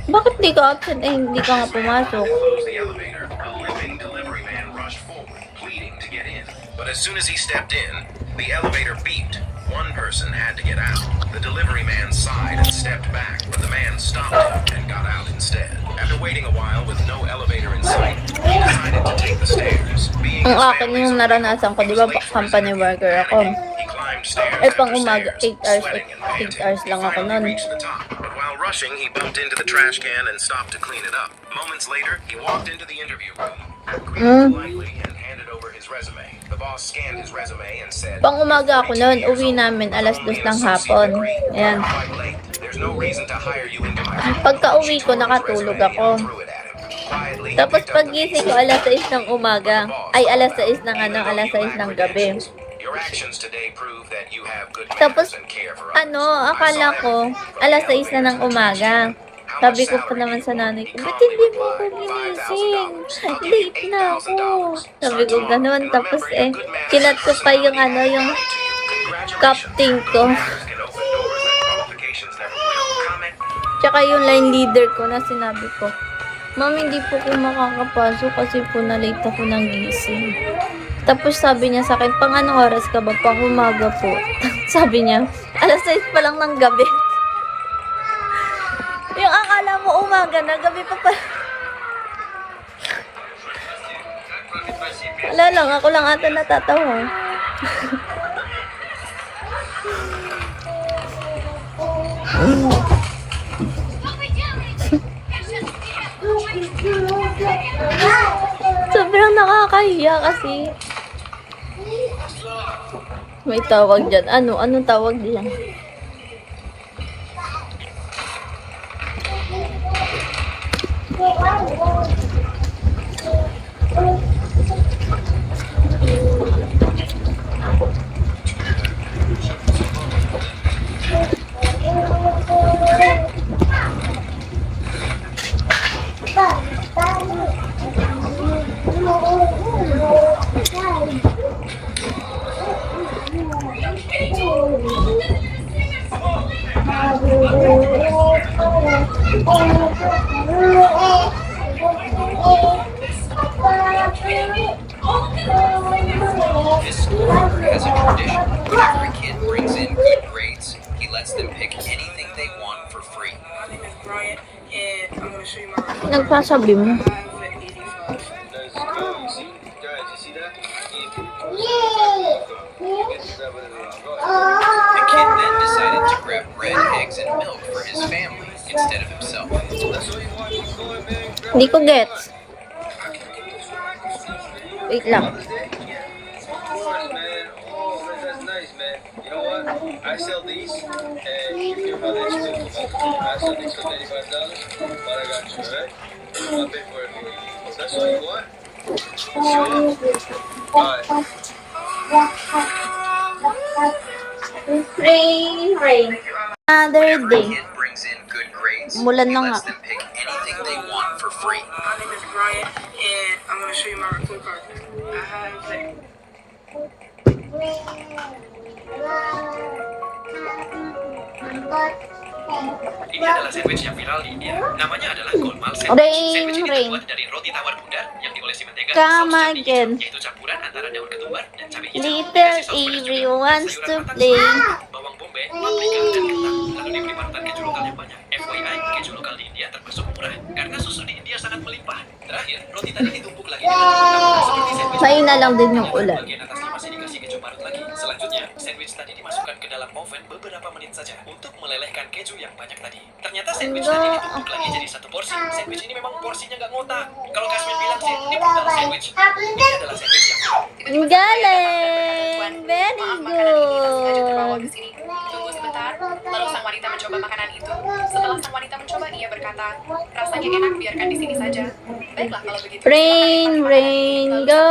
Bakit di ka absent? Eh, hindi ka nga pumasok. Closed the elevator. A living delivery man rushed forward, pleading to get in. But as soon as he stepped in, the elevator beeped. One person had to get out. The delivery man sighed and stepped back, but the man stopped him and got out instead. After waiting a while with no elevator in sight, he decided to take the stairs. Being Ang his akin family's yung naranasan ko, di ba, company worker ako. he climbed stairs Eh, pang after umaga, stairs, 8 hours, sweating and 8 panting. hours lang He ako finally nun. reached the top, but while rushing, he bumped into the trash can and stopped to clean it up. Moments later, he walked into the interview room, greeted politely, and handed over his resume. The boss scanned his resume and said, Pang umaga ako nun, uwi namin alas 2 ng hapon. Ayan. There's no reason to hire you into my Pagka uwi ko, nakatulog ako. Tapos pagising ko alas 6 ng umaga, ay alas 6 ng alas 6 ng gabi. Your actions today prove that you have good Tapos, manners and care for others. akala ko, alas 6 na ng umaga. Sabi ko pa naman sa nanay ko, ba't hindi mo ko ginising? Late na ako. Sabi ko ganun. Tapos kinat ko pa yung yung captain ko. Tsaka yung line leader ko na sinabi ko, Ma'am, hindi po ko makakapasok kasi po na-late ako ng gising. Tapos sabi niya sa akin, pang anong oras ka ba? Pang umaga po. Sabi niya, alas 6 pa lang ng gabi. Yung akala mo umaga na, gabi pa pa. Wala lang, ako lang ata natatawa. Sobrang nakakahiya kasi. May tawag dyan. Anong tawag dyan? This school has a tradition. When every kid brings in good grades, he lets them pick anything they want for free. My name is Bryant, and I'm going to show you my report. Nagpasabi mo. I have an 85. The kid then decided to grab bread, eggs, and milk for his family instead of himself. Hindi ko gets. Wait lang. I sell these, and you feel how they still come out. I sell these for $35, but I got you, alright? I'll pay for it for you. If that's all you want. Sure. Alright. Rain. Another Whenever a day. kid brings in good grades, Mulan he na lets nga. them pick anything they want for free. My name is Brian, and I'm going to show you my report card. I have Ini adalah sandwich yang viral di India. Namanya adalah golmal sandwich. Sandwich ini Rain. terbuat dari roti tawar bundar yang diolesi mentega Come saus jernih again. hijau, yaitu campuran antara daun ketumbar dan cabai hijau. Little Dikasih saus pedas Avery juga, wants sayuran to matang play. seperti bawang bombay, paprika, dan kentang. Lalu diberi parutan keju lokal yang banyak. FYI, keju lokal di India termasuk murah karena susu di India sangat melimpah. Terakhir, roti tadi ditumpuk lagi dengan tambahan seperti sandwich. Mahina lang din yung ulan. Bagian atasnya masih dikasih keju parut lagi. Selanjutnya, sandwich tadi dimasukkan ke dalam oven beberapa menit saja untuk melelehkan keju yang banyak tadi. Ternyata sandwich tadi ditumpuk lagi jadi satu porsi. Sandwich ini memang porsinya nggak ngotak. Kalau Kasmin bilang sih, ini bukan sandwich. Ini adalah sandwich yang Galing! Very Maaf, makanan ini tak sengaja terbawa good. ke sini. Tunggu sebentar. Lalu sang wanita mencoba makanan itu. Setelah sang wanita mencoba, ia berkata, rasanya enak, biarkan di sini saja. Baiklah kalau begitu. Rain, rain, go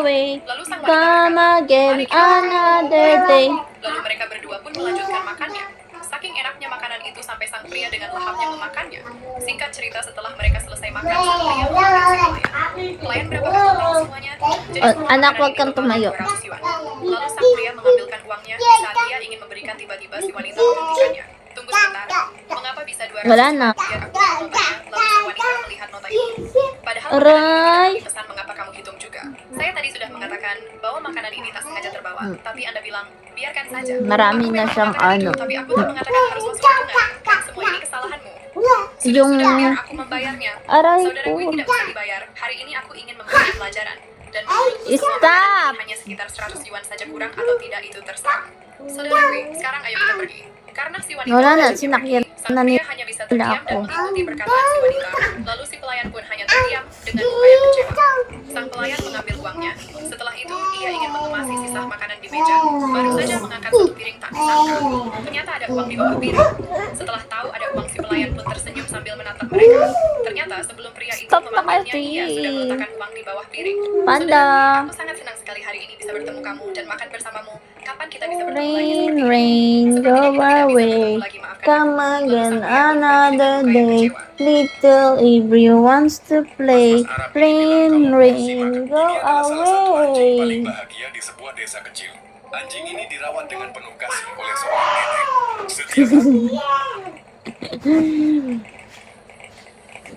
away. Lalu sang wanita Come berkata, again "Mari kita another day. Lalu mereka berdua pun melanjutkan makannya. Saking enaknya makanan itu sampai sang pria dengan lahapnya memakannya. Singkat cerita, setelah mereka selesai makan, sang pria mengundang si pelayan. Pelayan berapa total semuanya? Jadi Oh, semua anak, makanan huwag itu kang total tumayo. 200 yuan. Lalu sang pria mengambilkan uangnya saat ia ingin memberikan, tiba-tiba si wanita menghentikannya. Tunggu sebentar, mengapa bisa 200 Wala na. Biar aku hitung notanya. Lalu sang wanita melihat nota itu. Padahal makanan Aray. ini tidak kami pesan, mengapa kamu hitung juga? Saya tadi sudah mengatakan bahwa makanan ini tak sengaja terbawa, tapi Anda bilang, biarkan saja. Marami Aku na memang siyang mengatakan ano. itu, tapi aku tak mengatakan harus masuk hitungan. Dan semua ini kesalahanmu. Yung... Sudah, biar aku membayarnya. Aray Saudaraku ko. tidak bisa dibayar. Hari ini aku ingin memberikan pelajaran. Dan menurutku semua Stop. makanan ini hanya sekitar 100 yuan saja, kurang atau tidak itu terserah. Saudaraku, sekarang ayo kita pergi. Karena si wanita Wala na, sudah sinakyan pergi, sang na pria hanya bisa terdiam ako. dan mengikuti perkataan si wanita. Lalu si pelayan pun hanya terdiam dengan muka yang kecewa. Sang pelayan mengambil uangnya. Setelah itu, ia ingin mengemasi sisa makanan di meja. Baru saja mengangkat satu piring, tak disangka ternyata ada uang di bawah piring. Setelah tahu ada uang, si pelayan pun tersenyum sambil menatap mereka. Ternyata sebelum pria itu Stop na memanggilnya, kasi. ia sudah meletakkan uang di bawah piring. Panda. Saudaraku, aku sangat senang sekali hari ini bisa bertemu kamu dan makan bersamamu. Kapan kita bisa bertemu lagi Rain, seperti ini? rain, go Sepertinya kita tidak bisa away. bertemu lagi, maafkan Come aku. Lalu again sang pria pun pergi dengan another muka yang day. kecewa. Little Avery wants to play. Rain, rain, go Ini adalah salah satu anjing paling away. bahagia di sebuah desa kecil. Anjing ini dirawat dengan penuh kasih oleh seorang nenek. Setiap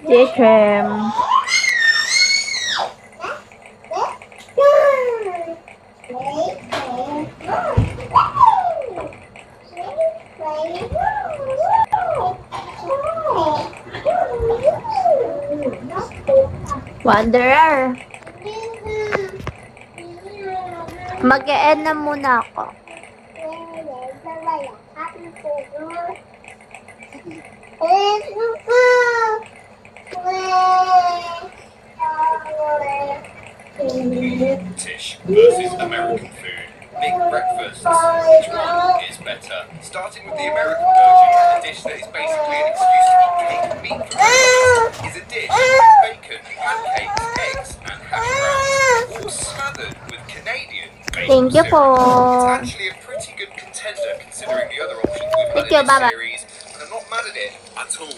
Jechem. Wanderer. Mag-e-end na muna ako. British versus American food. Big breakfast. Which one is better? Starting with the American version, a dish that is basically an excuse to eat cake and meat for breakfast, is a dish with bacon, pancakes, eggs, and hash browns, all smothered with Canadian bacon Thank you syrup. po. It's actually a pretty good contender considering the other options we've had Thank you, in this bye-bye. series, and I'm not mad at it at all.